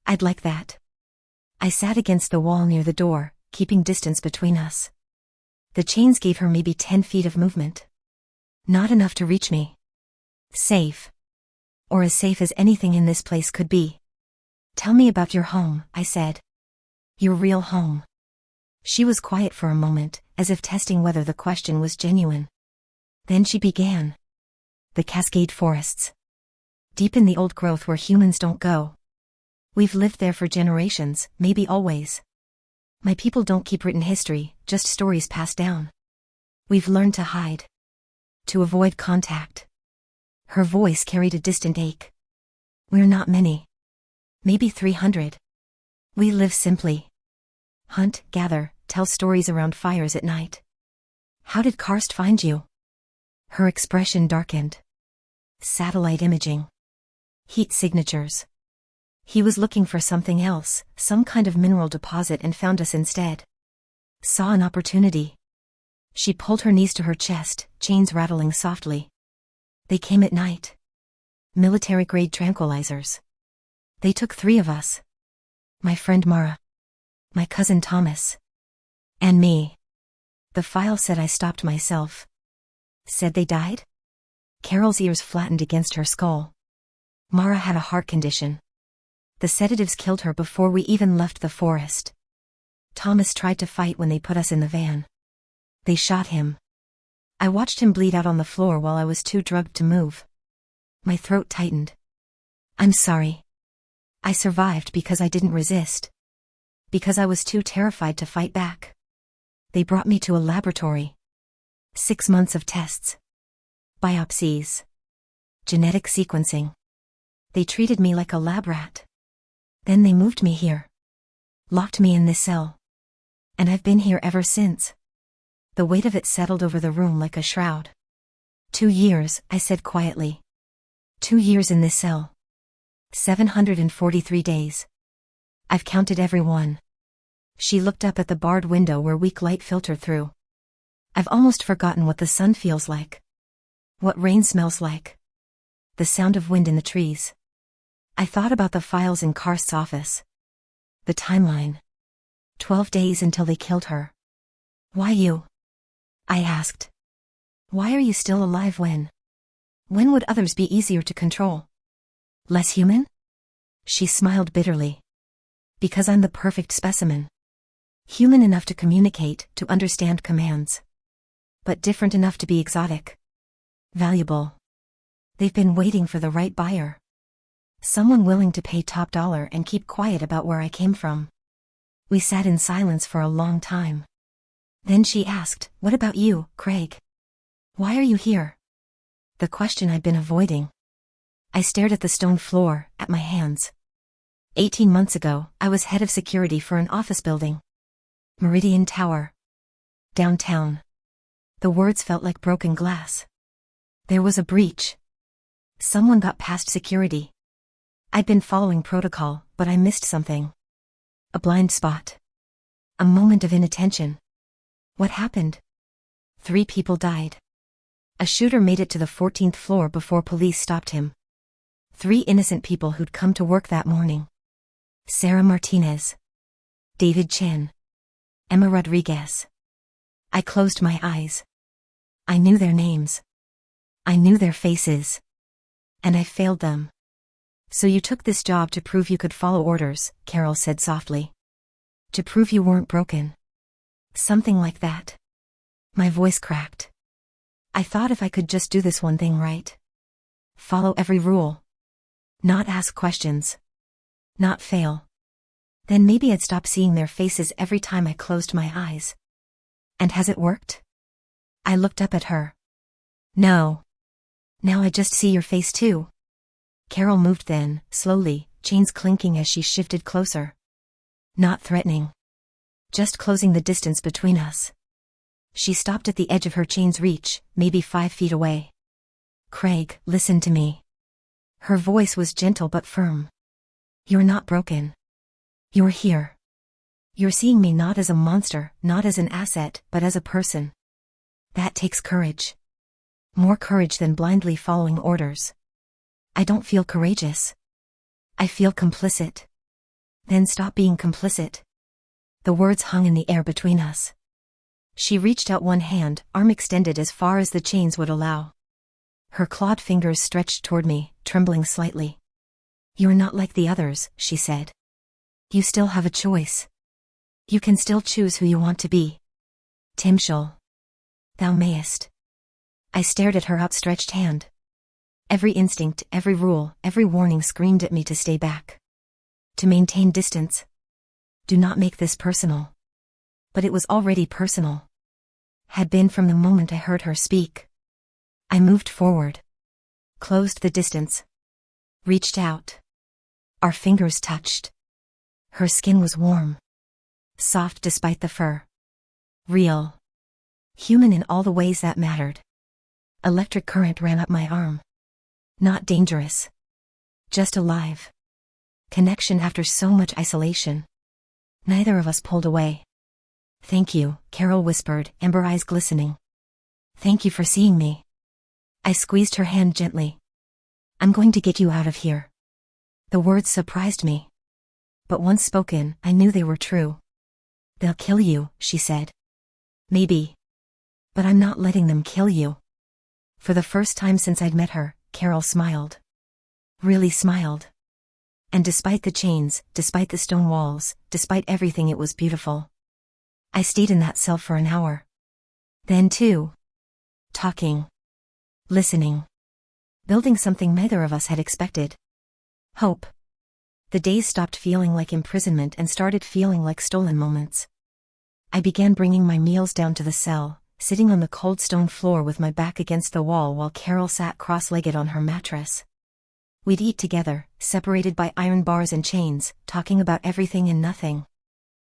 "I'd like that." I sat against the wall near the door, keeping distance between us. The chains gave her maybe 10 feet of movement. Not enough to reach me. Safe. Or as safe as anything in this place could be. "Tell me about your home," I said. "Your real home." She was quiet for a moment, as if testing whether the question was genuine. Then she began. "The Cascade Forests. Deep in the old growth where humans don't go. We've lived there for generations, maybe always. My people don't keep written history, just stories passed down. We've learned to hide. To avoid contact." Her voice carried a distant ache. "We're not many. Maybe 300. We live simply. Hunt, gather, tell stories around fires at night." "How did Karst find you?" Her expression darkened. "Satellite imaging. Heat signatures. He was looking for something else, some kind of mineral deposit, and found us instead. Saw an opportunity." She pulled her knees to her chest, chains rattling softly. "They came at night. Military-grade tranquilizers. They took 3 of us. My friend Mara. My cousin Thomas. And me." The file said I stopped myself. "Said they died?" Carol's ears flattened against her skull. "Mara had a heart condition. The sedatives killed her before we even left the forest. Thomas tried to fight when they put us in the van. They shot him. I watched him bleed out on the floor while I was too drugged to move. My throat tightened. I'm sorry. I survived because I didn't resist. Because I was too terrified to fight back. They brought me to a laboratory. 6 months of tests. Biopsies. Genetic sequencing. They treated me like a lab rat. Then they moved me here. Locked me in this cell. And I've been here ever since." The weight of it settled over the room like a shroud. 2 years, I said quietly. 2 years in this cell. 743 days. I've counted every one. She looked up at the barred window where weak light filtered through. "I've almost forgotten what the sun feels like. What rain smells like. The sound of wind in the trees." I thought about the files in Karst's office. The timeline. 12 days until they killed her. Why you? I asked. Why are you still alive when? When would others be easier to control? Less human? She smiled bitterly. Because I'm the perfect specimen. Human enough to communicate, to understand commands. But different enough to be exotic. Valuable. They've been waiting for the right buyer. Someone willing to pay top dollar and keep quiet about where I came from. We sat in silence for a long time. Then she asked, "What about you, Craig? Why are you here?" The question I'd been avoiding. I stared at the stone floor, at my hands. 18 months ago, I was head of security for an office building. Meridian Tower. Downtown. The words felt like broken glass. There was a breach. Someone got past security. I'd been following protocol, but I missed something. A blind spot. A moment of inattention. What happened? 3 people died. A shooter made it to the 14th floor before police stopped him. 3 innocent people who'd come to work that morning. Sarah Martinez. David Chen. Emma Rodriguez. I closed my eyes. I knew their names. I knew their faces. And I failed them. So you took this job to prove you could follow orders, Carol said softly. To prove you weren't broken. Something like that. My voice cracked. I thought if I could just do this one thing right. Follow every rule. Not ask questions. Not fail. Then maybe I'd stop seeing their faces every time I closed my eyes. And has it worked? I looked up at her. No. Now I just see your face too. Carol moved then, slowly, chains clinking as she shifted closer. Not threatening. Just closing the distance between us. She stopped at the edge of her chain's reach, maybe 5 feet away. Craig, listen to me. Her voice was gentle but firm. You're not broken. You're here. You're seeing me not as a monster, not as an asset, but as a person. That takes courage. More courage than blindly following orders. I don't feel courageous. I feel complicit. Then stop being complicit. The words hung in the air between us. She reached out one hand, arm extended as far as the chains would allow. Her clawed fingers stretched toward me, trembling slightly. You're not like the others, she said. You still have a choice. You can still choose who you want to be. Timshel. Thou mayest. I stared at her outstretched hand. Every instinct, every rule, every warning screamed at me to stay back. To maintain distance. Do not make this personal. But it was already personal. Had been from the moment I heard her speak. I moved forward. Closed the distance. Reached out. Our fingers touched. Her skin was warm. Soft despite the fur. Real. Human in all the ways that mattered. Electric current ran up my arm. Not dangerous. Just alive. Connection after so much isolation. Neither of us pulled away. Thank you, Carol whispered, amber eyes glistening. Thank you for seeing me. I squeezed her hand gently. I'm going to get you out of here. The words surprised me. But once spoken, I knew they were true. They'll kill you, she said. Maybe. But I'm not letting them kill you. For the first time since I'd met her, Carol smiled. Really smiled. And despite the chains, despite the stone walls, despite everything, it was beautiful. I stayed in that cell for an hour. Then too. Talking. Listening. Building something neither of us had expected. Hope. The days stopped feeling like imprisonment and started feeling like stolen moments. I began bringing my meals down to the cell, sitting on the cold stone floor with my back against the wall while Carol sat cross-legged on her mattress. We'd eat together, separated by iron bars and chains, talking about everything and nothing.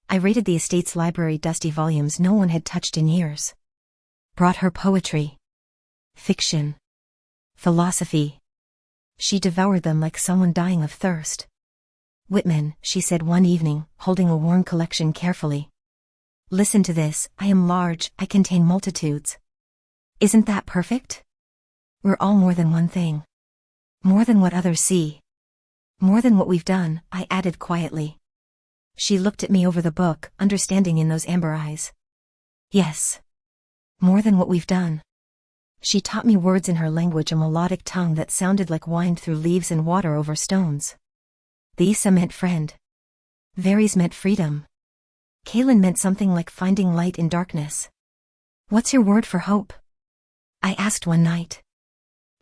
I raided the estate's library, dusty volumes no one had touched in years. Brought her poetry. Fiction. Philosophy. She devoured them like someone dying of thirst. Whitman, she said one evening, holding a worn collection carefully. Listen to this, I am large, I contain multitudes. Isn't that perfect? We're all more than one thing. More than what others see. More than what we've done, I added quietly. She looked at me over the book, understanding in those amber eyes. Yes. More than what we've done. She taught me words in her language, a melodic tongue that sounded like wind through leaves and water over stones. The Isa meant friend. Varys meant freedom. Kaelin meant something like finding light in darkness. What's your word for hope? I asked one night.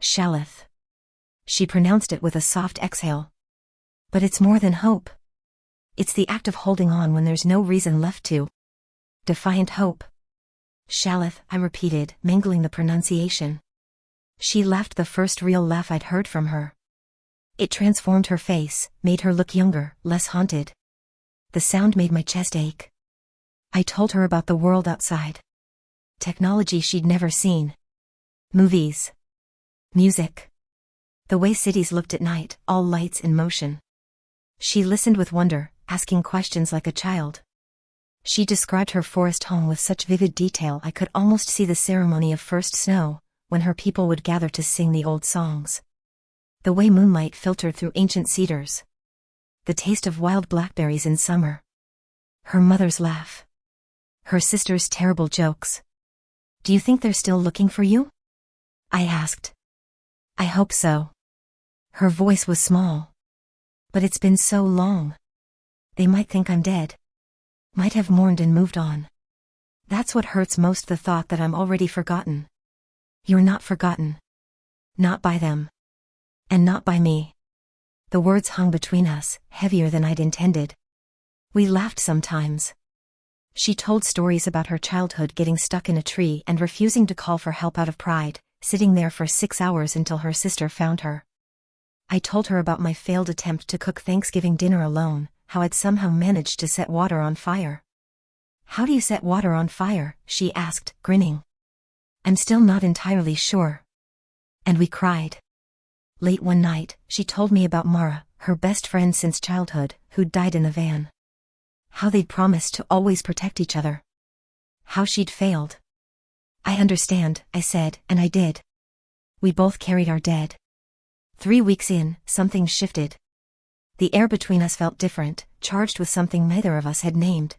Shaleth. She pronounced it with a soft exhale. But it's more than hope. It's the act of holding on when there's no reason left to. Defiant hope. Shaleth, I repeated, mangling the pronunciation. She laughed, the first real laugh I'd heard from her. It transformed her face, made her look younger, less haunted. The sound made my chest ache. I told her about the world outside. Technology she'd never seen. Movies. Music. The way cities looked at night, all lights in motion. She listened with wonder, asking questions like a child. She described her forest home with such vivid detail I could almost see the ceremony of first snow, when her people would gather to sing the old songs. The way moonlight filtered through ancient cedars. The taste of wild blackberries in summer. Her mother's laugh. Her sister's terrible jokes. Do you think they're still looking for you? I asked. I hope so. Her voice was small. But it's been so long. They might think I'm dead. Might have mourned and moved on. That's what hurts most, the thought that I'm already forgotten. You're not forgotten. Not by them. And not by me. The words hung between us, heavier than I'd intended. We laughed sometimes. She told stories about her childhood, getting stuck in a tree and refusing to call for help out of pride, sitting there for 6 hours until her sister found her. I told her about my failed attempt to cook Thanksgiving dinner alone, how I'd somehow managed to set water on fire. How do you set water on fire? She asked, grinning. I'm still not entirely sure. And we cried. Late one night, she told me about Mara, her best friend since childhood, who'd died in a van. How they'd promised to always protect each other. How she'd failed. I understand, I said, and I did. We both carried our dead. 3 weeks in, something shifted. The air between us felt different, charged with something neither of us had named.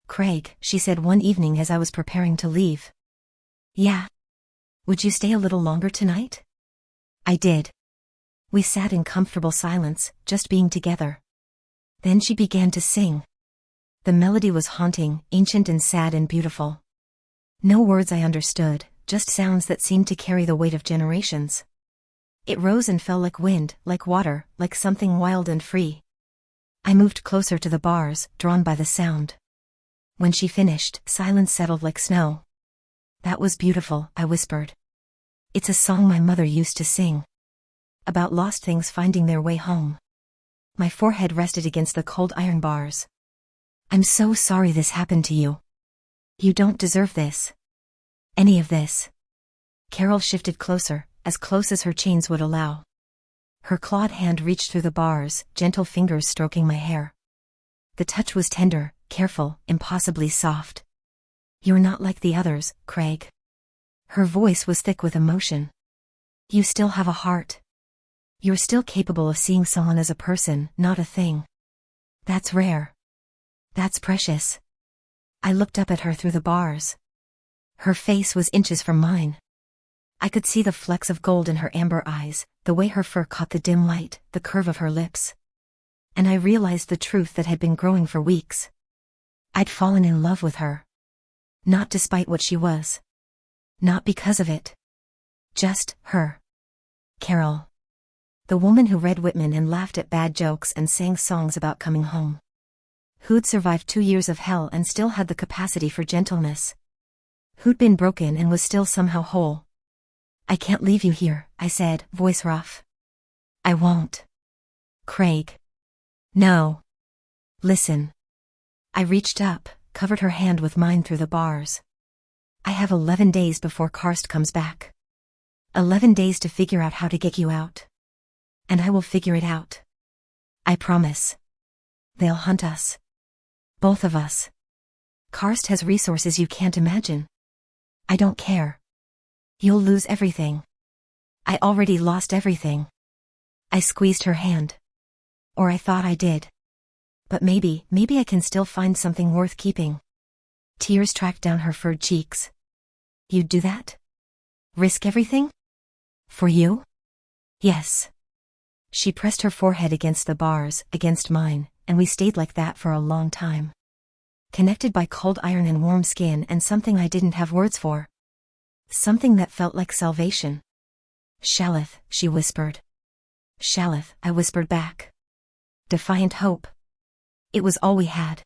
Craig, she said one evening as I was preparing to leave. Yeah. Would you stay a little longer tonight? I did. We sat in comfortable silence, just being together. Then she began to sing. The melody was haunting, ancient and sad and beautiful. No words I understood, just sounds that seemed to carry the weight of generations. It rose and fell like wind, like water, like something wild and free. I moved closer to the bars, drawn by the sound. When she finished, silence settled like snow. That was beautiful, I whispered. It's a song my mother used to sing. About lost things finding their way home. My forehead rested against the cold iron bars. I'm so sorry this happened to you. You don't deserve this. Any of this. Carol shifted closer, as close as her chains would allow. Her clawed hand reached through the bars, gentle fingers stroking my hair. The touch was tender, careful, impossibly soft. You're not like the others, Craig. Her voice was thick with emotion. You still have a heart. You're still capable of seeing someone as a person, not a thing. That's rare. That's precious. I looked up at her through the bars. Her face was inches from mine. I could see the flecks of gold in her amber eyes, the way her fur caught the dim light, the curve of her lips. And I realized the truth that had been growing for weeks. I'd fallen in love with her. Not despite what she was. Not because of it. Just her. Carol. The woman who read Whitman and laughed at bad jokes and sang songs about coming home. Who'd survived 2 years of hell and still had the capacity for gentleness. Who'd been broken and was still somehow whole. I can't leave you here, I said, voice rough. I won't. Craig. No. Listen. I reached up, covered her hand with mine through the bars. I have 11 days before Karst comes back. 11 days to figure out how to get you out. And I will figure it out. I promise. They'll hunt us. Both of us. Karst has resources you can't imagine. I don't care. You'll lose everything. I already lost everything. I squeezed her hand. Or I thought I did. But maybe I can still find something worth keeping. Tears tracked down her furred cheeks. You'd do that? Risk everything? For you? Yes. She pressed her forehead against the bars, against mine, and we stayed like that for a long time. Connected by cold iron and warm skin and something I didn't have words for. Something that felt like salvation. Shalith, she whispered. Shalith, I whispered back. Defiant hope. It was all we had.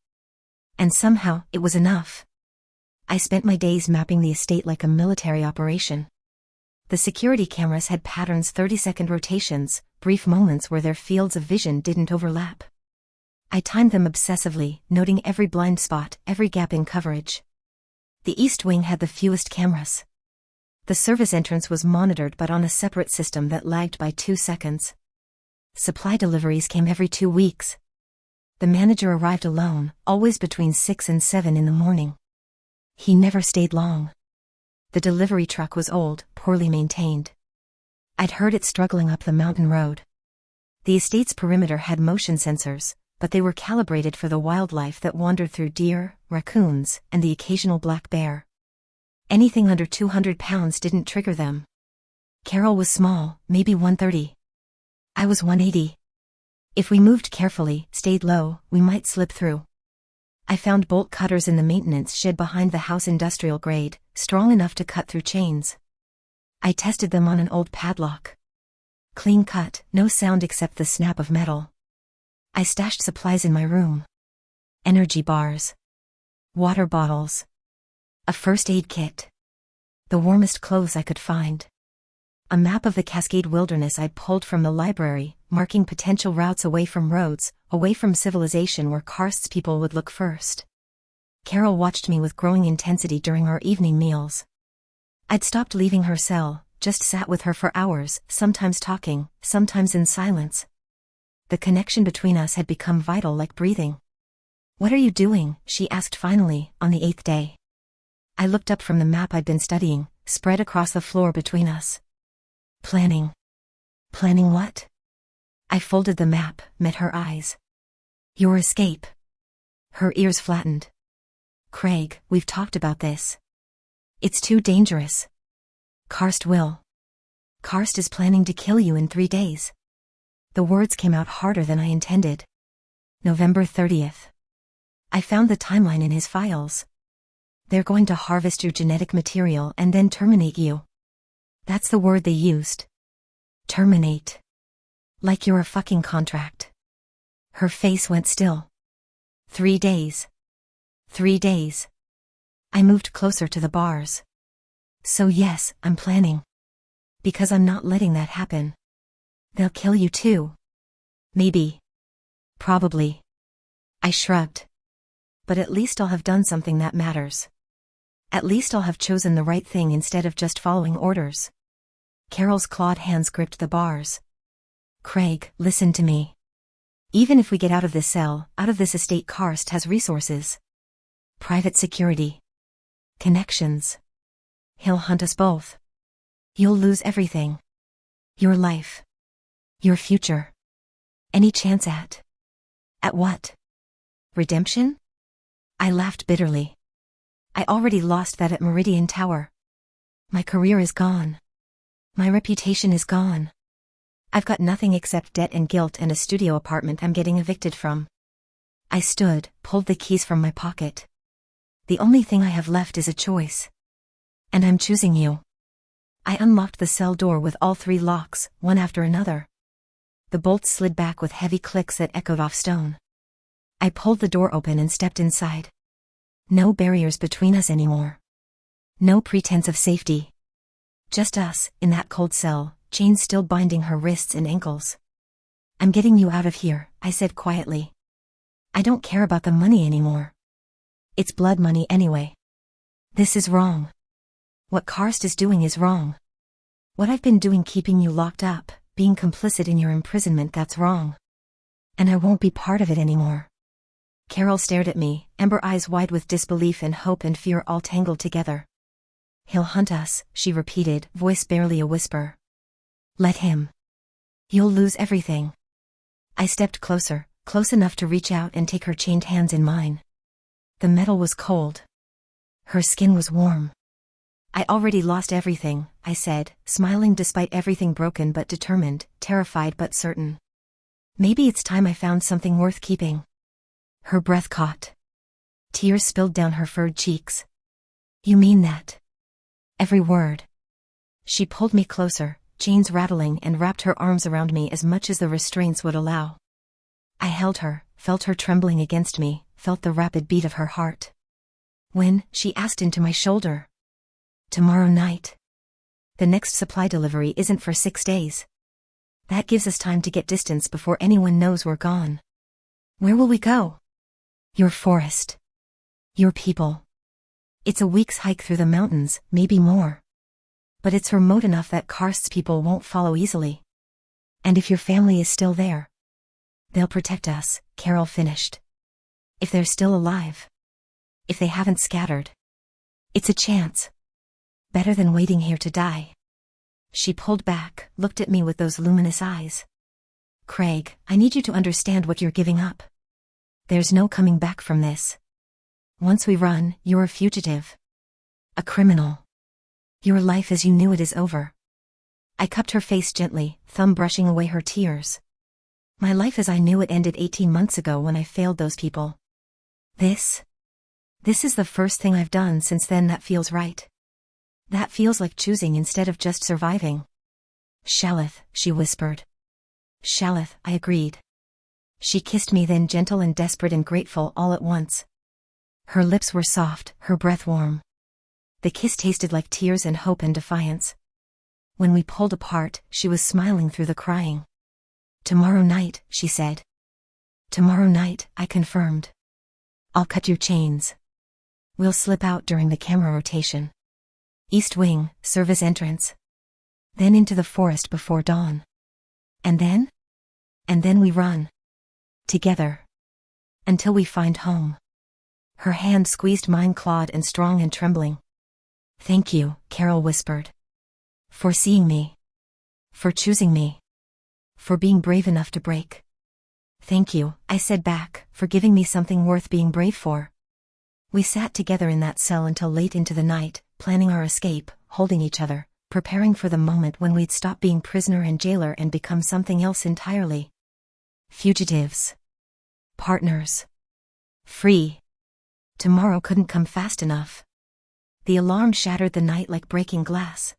And somehow, it was enough. I spent my days mapping the estate like a military operation. The security cameras had patterns, 30-second rotations, brief moments where their fields of vision didn't overlap. I timed them obsessively, noting every blind spot, every gap in coverage. The East Wing had the fewest cameras. The service entrance was monitored but on a separate system that lagged by 2 seconds. Supply deliveries came every 2 weeks. The manager arrived alone, always between 6 and 7 in the morning. He never stayed long. The delivery truck was old, poorly maintained. I'd heard it struggling up the mountain road. The estate's perimeter had motion sensors, but they were calibrated for the wildlife that wandered through: deer, raccoons, and the occasional black bear. Anything under 200 pounds didn't trigger them. Carol was small, maybe 130. I was 180. If we moved carefully, stayed low, we might slip through. I found bolt cutters in the maintenance shed behind the house, industrial grade, strong enough to cut through chains. I tested them on an old padlock. Clean cut, no sound except the snap of metal. I stashed supplies in my room. Energy bars. Water bottles. A first aid kit. The warmest clothes I could find. A map of the Cascade Wilderness I'd pulled from the library, marking potential routes away from roads, away from civilization where Karst's people would look first. Carol watched me with growing intensity during our evening meals. I'd stopped leaving her cell, just sat with her for hours, sometimes talking, sometimes in silence. The connection between us had become vital, like breathing. What are you doing? She asked finally, on the 8th day. I looked up from the map I'd been studying, spread across the floor between us. Planning. Planning what? I folded the map, met her eyes. Your escape. Her ears flattened. Craig, we've talked about this. It's too dangerous. Karst will. Karst is planning to kill you in 3 days. The words came out harder than I intended. November 30th. I found the timeline in his files. They're going to harvest your genetic material and then terminate you. That's the word they used. Terminate. Like you're a fucking contract. Her face went still. 3 days. 3 days. I moved closer to the bars. So yes, I'm planning. Because I'm not letting that happen. They'll kill you too. Maybe. Probably. I shrugged. But at least I'll have done something that matters. At least I'll have chosen the right thing instead of just following orders. Carol's clawed hands gripped the bars. Craig, listen to me. Even if we get out of this cell, out of this estate, Karst has resources. Private security. Connections. He'll hunt us both. You'll lose everything. Your life. Your future. Any chance at what? Redemption? I laughed bitterly. I already lost that at Meridian Tower. My career is gone. My reputation is gone. I've got nothing except debt and guilt and a studio apartment I'm getting evicted from. I stood, pulled the keys from my pocket. The only thing I have left is a choice. And I'm choosing you. I unlocked the cell door with all 3 locks, one after another. The bolts slid back with heavy clicks that echoed off stone. I pulled the door open and stepped inside. No barriers between us anymore. No pretense of safety. Just us, in that cold cell, chains still binding her wrists and ankles. I'm getting you out of here, I said quietly. I don't care about the money anymore. It's blood money anyway. This is wrong. What Karst is doing is wrong. What I've been doing, keeping you locked up, being complicit in your imprisonment, that's wrong. And I won't be part of it anymore. Carol stared at me, amber eyes wide with disbelief and hope and fear all tangled together. He'll hunt us, she repeated, voice barely a whisper. Let him. You'll lose everything. I stepped closer, close enough to reach out and take her chained hands in mine. The metal was cold. Her skin was warm. I already lost everything, I said, smiling despite everything, broken but determined, terrified but certain. Maybe it's time I found something worth keeping. Her breath caught. Tears spilled down her furred cheeks. You mean that? Every word. She pulled me closer, chains rattling, and wrapped her arms around me as much as the restraints would allow. I held her, felt her trembling against me, felt the rapid beat of her heart. When? She asked into my shoulder. Tomorrow night. The next supply delivery isn't for 6 days. That gives us time to get distance before anyone knows we're gone. Where will we go? Your forest. Your people. It's a week's hike through the mountains, maybe more. But it's remote enough that Karst's people won't follow easily. And if your family is still there, they'll protect us, Carol finished. If they're still alive. If they haven't scattered. It's a chance. Better than waiting here to die. She pulled back, looked at me with those luminous eyes. Craig, I need you to understand what you're giving up. There's no coming back from this. Once we run, you're a fugitive. A criminal. Your life as you knew it is over. I cupped her face gently, thumb brushing away her tears. My life as I knew it ended 18 months ago when I failed those people. This is the first thing I've done since then that feels right. That feels like choosing instead of just surviving. Shalith, she whispered. Shalith, I agreed. She kissed me then, gentle and desperate and grateful all at once. Her lips were soft, her breath warm. The kiss tasted like tears and hope and defiance. When we pulled apart, she was smiling through the crying. Tomorrow night, she said. Tomorrow night, I confirmed. I'll cut your chains. We'll slip out during the camera rotation. East wing, service entrance. Then into the forest before dawn. And then? And then we run. Together. Until we find home. Her hand squeezed mine, clawed and strong and trembling. Thank you, Carol whispered. For seeing me. For choosing me. For being brave enough to break. Thank you, I said back, for giving me something worth being brave for. We sat together in that cell until late into the night, planning our escape, holding each other, preparing for the moment when we'd stop being prisoner and jailer and become something else entirely. Fugitives. Partners. Free. Tomorrow couldn't come fast enough. The alarm shattered the night like breaking glass.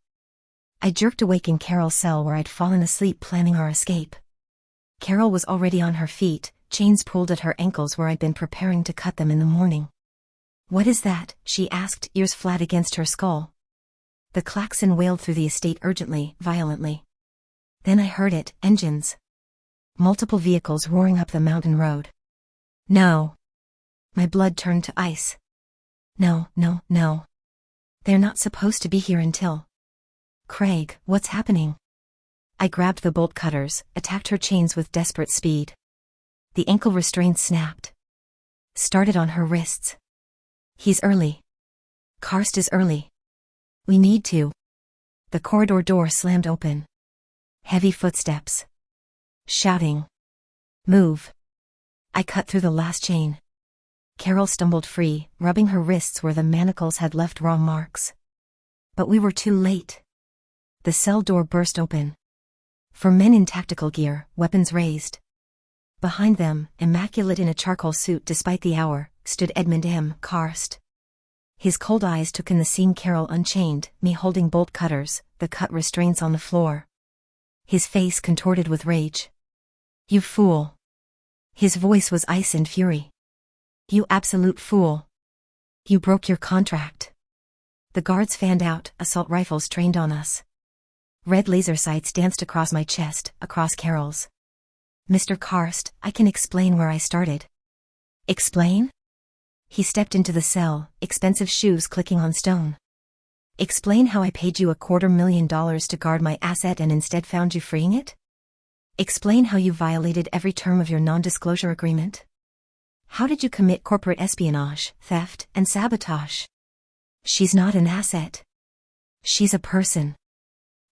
I jerked awake in Carol's cell where I'd fallen asleep planning our escape. Carol was already on her feet, chains pulled at her ankles where I'd been preparing to cut them in the morning. What is that? She asked, ears flat against her skull. The klaxon wailed through the estate urgently, violently. Then I heard it, engines. Multiple vehicles roaring up the mountain road. No. My blood turned to ice. No. They're not supposed to be here until... Craig, what's happening? I grabbed the bolt cutters, attacked her chains with desperate speed. The ankle restraints snapped. Started on her wrists. He's early. Karst is early. We need to. The corridor door slammed open. Heavy footsteps. Shouting. Move. I cut through the last chain. Carol stumbled free, rubbing her wrists where the manacles had left raw marks. But we were too late. The cell door burst open. 4 men in tactical gear, weapons raised. Behind them, immaculate in a charcoal suit despite the hour, stood Edmund M. Karst. His cold eyes took in the scene, Carol unchained, me holding bolt cutters, the cut restraints on the floor. His face contorted with rage. You fool. His voice was ice and fury. You absolute fool. You broke your contract. The guards fanned out, assault rifles trained on us. Red laser sights danced across my chest, across Carol's. Mr. Karst, I can explain where I started. Explain? He stepped into the cell, expensive shoes clicking on stone. Explain how I paid you $250,000 to guard my asset and instead found you freeing it? Explain how you violated every term of your non-disclosure agreement? How did you commit corporate espionage, theft, and sabotage? She's not an asset. She's a person.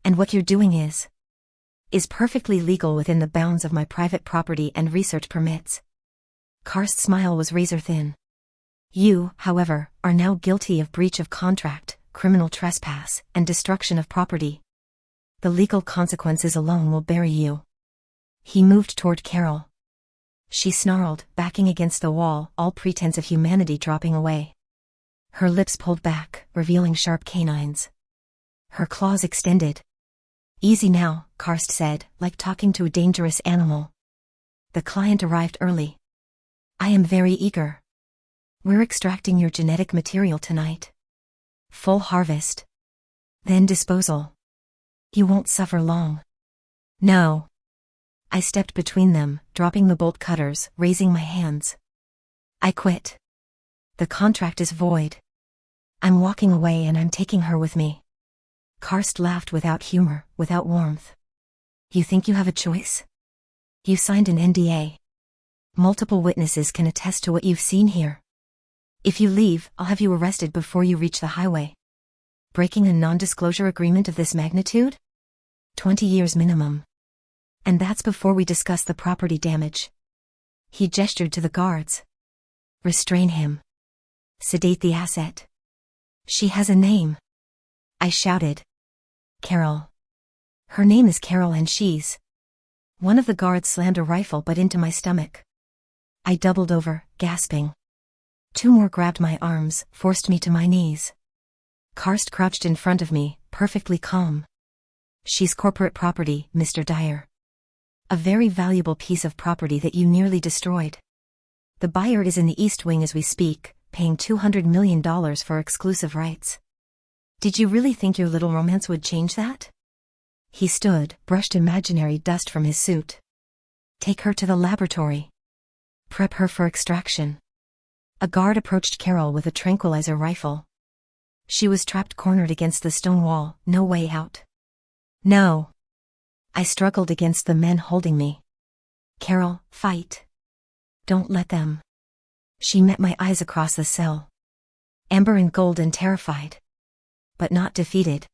And what you're doing is perfectly legal within the bounds of my private property and research permits. Karst's smile was razor thin. You, however, are now guilty of breach of contract, criminal trespass, and destruction of property. The legal consequences alone will bury you." He moved toward Carol. She snarled, backing against the wall, all pretense of humanity dropping away. Her lips pulled back, revealing sharp canines. Her claws extended. "Easy now," Karst said, like talking to a dangerous animal. "The client arrived early. I am very eager. We're extracting your genetic material tonight. Full harvest. Then disposal. You won't suffer long." "No." I stepped between them, dropping the bolt cutters, raising my hands. "I quit. The contract is void. I'm walking away and I'm taking her with me." Karst laughed without humor, without warmth. "You think you have a choice? You signed an NDA. Multiple witnesses can attest to what you've seen here. If you leave, I'll have you arrested before you reach the highway. Breaking a non-disclosure agreement of this magnitude? 20 years minimum. And that's before we discuss the property damage." He gestured to the guards. "Restrain him. Sedate the asset. She has a name." I shouted. "Carol. Her name is Carol and she's..." One of the guards slammed a rifle butt into my stomach. I doubled over, gasping. Two more grabbed my arms, forced me to my knees. Karst crouched in front of me, perfectly calm. "She's corporate property, Mr. Dyer. A very valuable piece of property that you nearly destroyed. The buyer is in the East Wing as we speak, paying $200 million for exclusive rights. Did you really think your little romance would change that?" He stood, brushed imaginary dust from his suit. "Take her to the laboratory. Prep her for extraction." A guard approached Carol with a tranquilizer rifle. She was trapped cornered against the stone wall, no way out. "No." I struggled against the men holding me. "Carol, fight. Don't let them." She met my eyes across the cell. Amber and gold and terrified. But not defeated.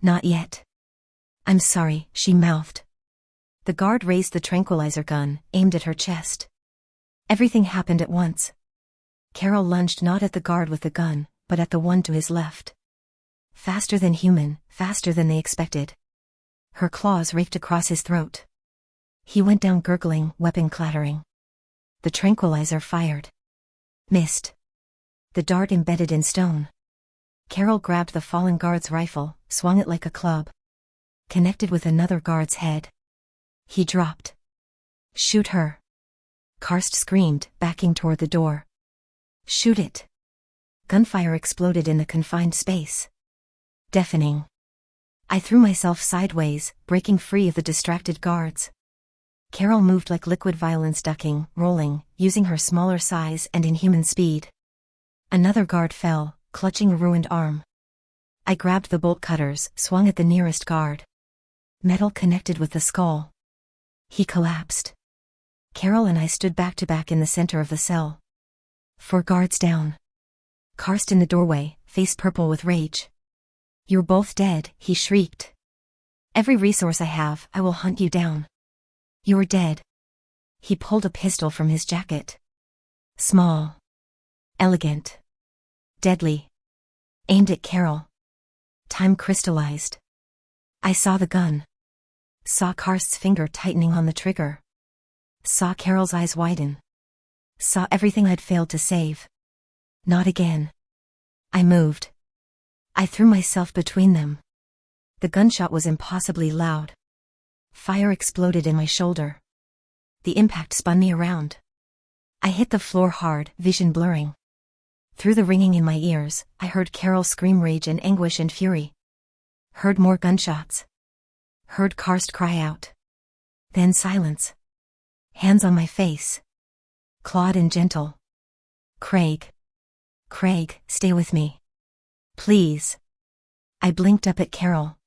"Not yet." "I'm sorry," she mouthed. The guard raised the tranquilizer gun, aimed at her chest. Everything happened at once. Carol lunged not at the guard with the gun, but at the one to his left. Faster than human, faster than they expected. Her claws raked across his throat. He went down gurgling, weapon clattering. The tranquilizer fired. Missed. The dart embedded in stone. Carol grabbed the fallen guard's rifle, swung it like a club. Connected with another guard's head. He dropped. "Shoot her." Karst screamed, backing toward the door. "Shoot it." Gunfire exploded in the confined space. Deafening. I threw myself sideways, breaking free of the distracted guards. Carol moved like liquid violence, ducking, rolling, using her smaller size and inhuman speed. Another guard fell, clutching a ruined arm. I grabbed the bolt cutters, swung at the nearest guard. Metal connected with the skull. He collapsed. Carol and I stood back to back in the center of the cell. 4 guards down. Karst in the doorway, face purple with rage. "You're both dead," he shrieked. "Every resource I have, I will hunt you down. You're dead." He pulled a pistol from his jacket. Small. Elegant. Deadly. Aimed at Carol. Time crystallized. I saw the gun. Saw Karst's finger tightening on the trigger. Saw Carol's eyes widen. Saw everything I'd failed to save. Not again. I moved. I threw myself between them. The gunshot was impossibly loud. Fire exploded in my shoulder. The impact spun me around. I hit the floor hard, vision blurring. Through the ringing in my ears, I heard Carol scream rage and anguish and fury. Heard more gunshots. Heard Karst cry out. Then silence. Hands on my face. Clawed and gentle. Craig. Craig, stay with me. Please. I blinked up at Carol.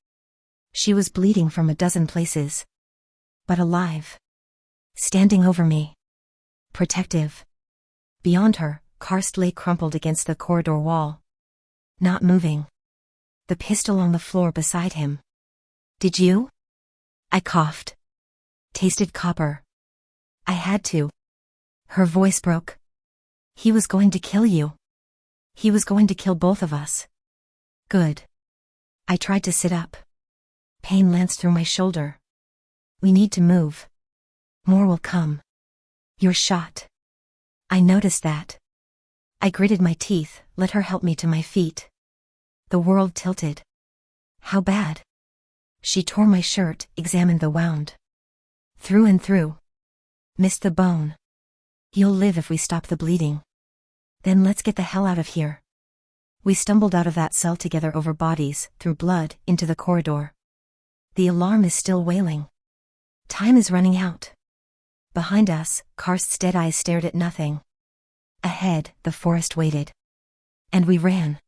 She was bleeding from a dozen places. But alive. Standing over me. Protective. Beyond her, Karst lay crumpled against the corridor wall. Not moving. The pistol on the floor beside him. Did you? I coughed. Tasted copper. I had to. Her voice broke. He was going to kill you. He was going to kill both of us. Good. I tried to sit up. Pain lanced through my shoulder. We need to move. More will come. You're shot. I noticed that. I gritted my teeth, let her help me to my feet. The world tilted. How bad? She tore my shirt, examined the wound. Through and through. Missed the bone. You'll live if we stop the bleeding. Then let's get the hell out of here. We stumbled out of that cell together over bodies, through blood, into the corridor. The alarm is still wailing. Time is running out. Behind us, Karst's dead eyes stared at nothing. Ahead, the forest waited. And we ran.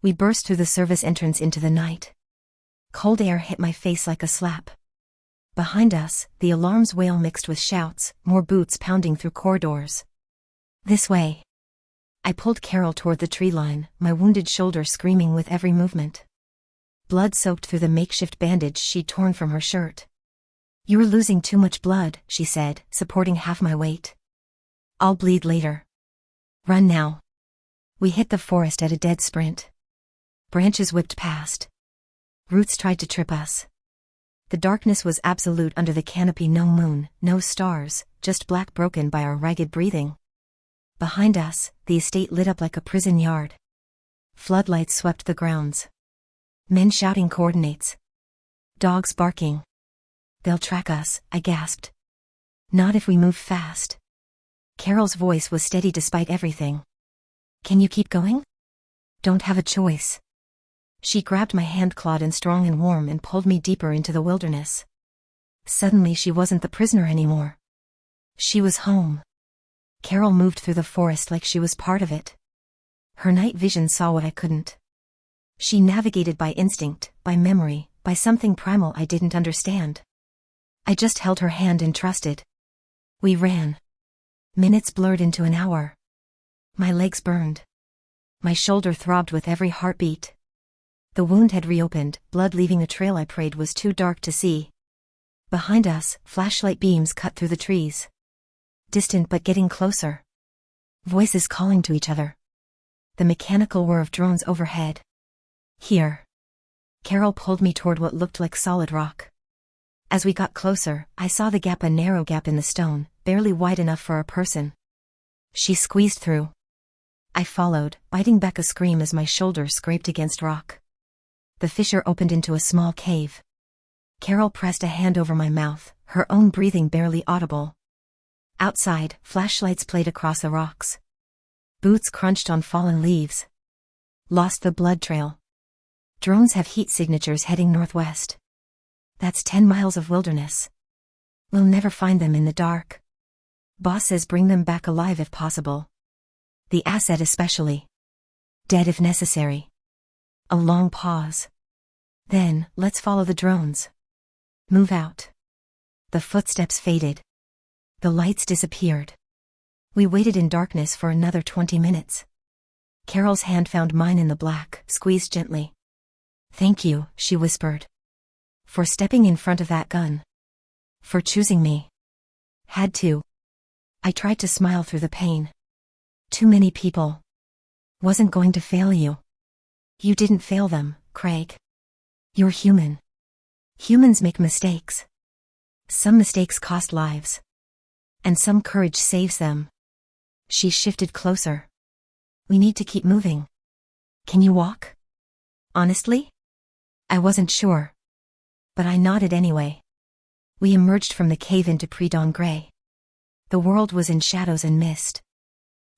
We burst through the service entrance into the night. Cold air hit my face like a slap. Behind us, the alarm's wail mixed with shouts, more boots pounding through corridors. This way. I pulled Carol toward the tree line, my wounded shoulder screaming with every movement. Blood soaked through the makeshift bandage she'd torn from her shirt. You're losing too much blood, she said, supporting half my weight. I'll bleed later. Run now. We hit the forest at a dead sprint. Branches whipped past. Roots tried to trip us. The darkness was absolute under the canopy, no moon, no stars, just black broken by our ragged breathing. Behind us, the estate lit up like a prison yard. Floodlights swept the grounds. Men shouting coordinates. Dogs barking. They'll track us, I gasped. Not if we move fast. Carol's voice was steady despite everything. Can you keep going? Don't have a choice. She grabbed my hand, clawed and strong and warm, and pulled me deeper into the wilderness. Suddenly she wasn't the prisoner anymore. She was home. Carol moved through the forest like she was part of it. Her night vision saw what I couldn't. She navigated by instinct, by memory, by something primal I didn't understand. I just held her hand and trusted. We ran. Minutes blurred into an hour. My legs burned. My shoulder throbbed with every heartbeat. The wound had reopened, blood leaving a trail I prayed was too dark to see. Behind us, flashlight beams cut through the trees. Distant but getting closer. Voices calling to each other. The mechanical whir of drones overhead. Here. Carol pulled me toward what looked like solid rock. As we got closer, I saw the gap, a narrow gap in the stone, barely wide enough for a person. She squeezed through. I followed, biting back a scream as my shoulder scraped against rock. The fissure opened into a small cave. Carol pressed a hand over my mouth, her own breathing barely audible. Outside, flashlights played across the rocks. Boots crunched on fallen leaves. Lost the blood trail. Drones have heat signatures heading northwest. That's 10 miles of wilderness. We'll never find them in the dark. Boss says bring them back alive if possible. The asset especially. Dead if necessary. A long pause. Then, let's follow the drones. Move out. The footsteps faded. The lights disappeared. We waited in darkness for another 20 minutes. Carol's hand found mine in the black, squeezed gently. Thank you, she whispered. For stepping in front of that gun. For choosing me. Had to. I tried to smile through the pain. Too many people. Wasn't going to fail you. You didn't fail them, Craig. You're human. Humans make mistakes. Some mistakes cost lives. And some courage saves them. She shifted closer. We need to keep moving. Can you walk? Honestly? I wasn't sure. But I nodded anyway. We emerged from the cave into pre-dawn gray. The world was in shadows and mist.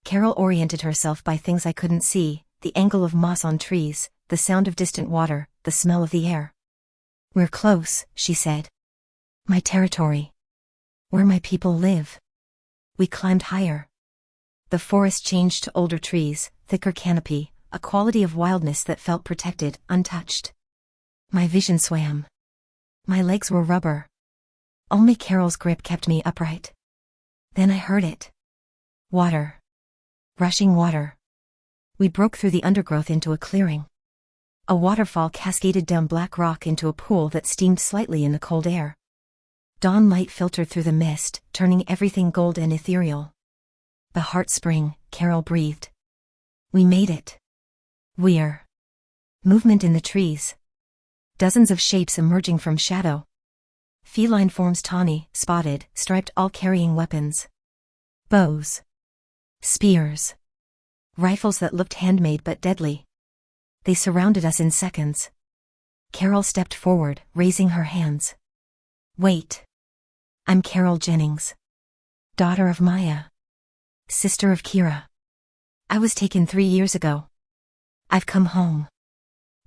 Carol oriented herself by things I couldn't see, the angle of moss on trees, the sound of distant water, the smell of the air. We're close, she said. My territory. Where my people live. We climbed higher. The forest changed to older trees, thicker canopy, a quality of wildness that felt protected, untouched. My vision swam. My legs were rubber. Only Carol's grip kept me upright. Then I heard it. Water. Rushing water. We broke through the undergrowth into a clearing. A waterfall cascaded down black rock into a pool that steamed slightly in the cold air. Dawn light filtered through the mist, turning everything gold and ethereal. The heart spring, Carol breathed. We made it. We're. Movement in the trees. Dozens of shapes emerging from shadow. Feline forms, tawny, spotted, striped, all carrying weapons. Bows. Spears. Rifles that looked handmade but deadly. They surrounded us in seconds. Carol stepped forward, raising her hands. Wait. I'm Carol Jennings. Daughter of Maya. Sister of Kira. I was taken 3 years ago. I've come home.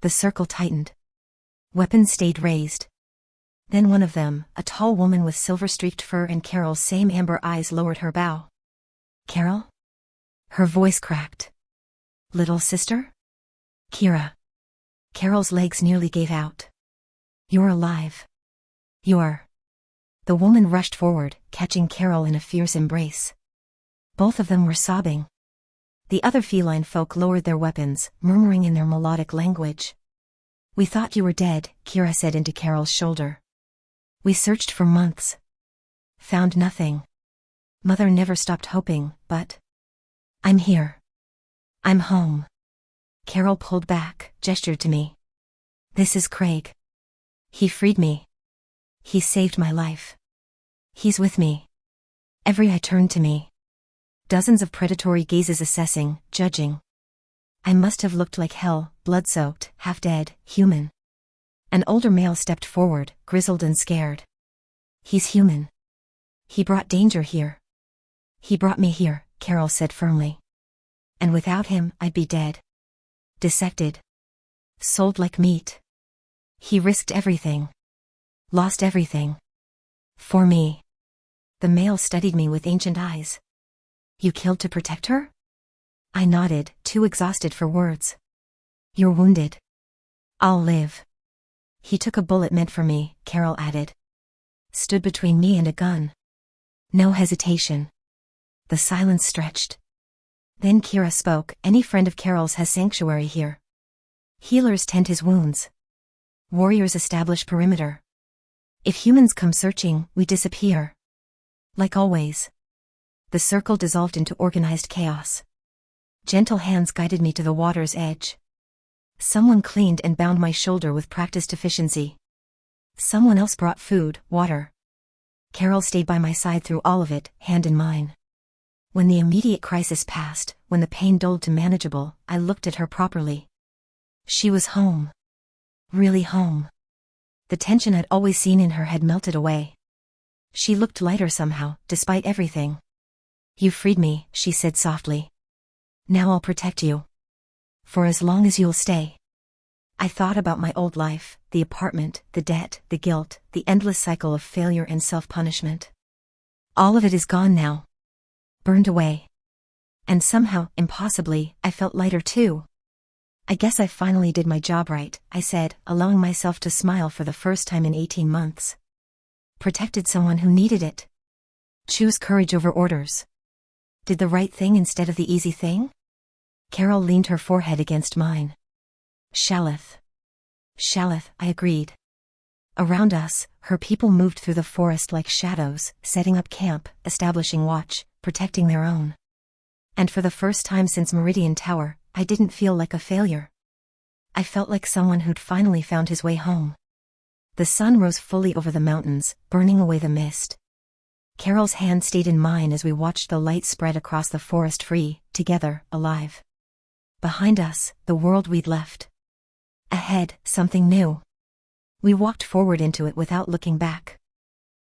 The circle tightened. Weapons stayed raised. Then one of them, a tall woman with silver-streaked fur and Carol's same amber eyes, lowered her bow. Carol? Her voice cracked. Little sister? Kira. Carol's legs nearly gave out. You're alive. You're. The woman rushed forward, catching Carol in a fierce embrace. Both of them were sobbing. The other feline folk lowered their weapons, murmuring in their melodic language. We thought you were dead, Kira said into Carol's shoulder. We searched for months. Found nothing. Mother never stopped hoping, but I'm here. I'm home. Carol pulled back, gestured to me. This is Craig. He freed me. He saved my life. He's with me. Every eye turned to me. Dozens of predatory gazes assessing, judging. I must have looked like hell, blood-soaked, half-dead, human. An older male stepped forward, grizzled and scared. He's human. He brought danger here. He brought me here, Carol said firmly. And without him, I'd be dead. Dissected. Sold like meat. He risked everything. Lost everything. For me. The male studied me with ancient eyes. You killed to protect her? I nodded, too exhausted for words. You're wounded. I'll live. He took a bullet meant for me, Carol added. Stood between me and a gun. No hesitation. The silence stretched. Then Kira spoke. Any friend of Carol's has sanctuary here. Healers tend his wounds. Warriors establish perimeter. If humans come searching, we disappear. Like always. The circle dissolved into organized chaos. Gentle hands guided me to the water's edge. Someone cleaned and bound my shoulder with practiced efficiency. Someone else brought food, water. Carol stayed by my side through all of it, hand in mine. When the immediate crisis passed, when the pain dulled to manageable, I looked at her properly. She was home. Really home. The tension I'd always seen in her had melted away. She looked lighter somehow, despite everything. You freed me, she said softly. Now I'll protect you. For as long as you'll stay. I thought about my old life, the apartment, the debt, the guilt, the endless cycle of failure and self-punishment. All of it is gone now. Burned away. And somehow, impossibly, I felt lighter too. I guess I finally did my job right, I said, allowing myself to smile for the first time in 18 months. Protected someone who needed it. Choose courage over orders. Did the right thing instead of the easy thing? Carol leaned her forehead against mine. Shaleth. Shaleth, I agreed. Around us, her people moved through the forest like shadows, setting up camp, establishing watch, protecting their own. And for the first time since Meridian Tower, I didn't feel like a failure. I felt like someone who'd finally found his way home. The sun rose fully over the mountains, burning away the mist. Carol's hand stayed in mine as we watched the light spread across the forest, free, together, alive. Behind us, the world we'd left. Ahead, something new. We walked forward into it without looking back.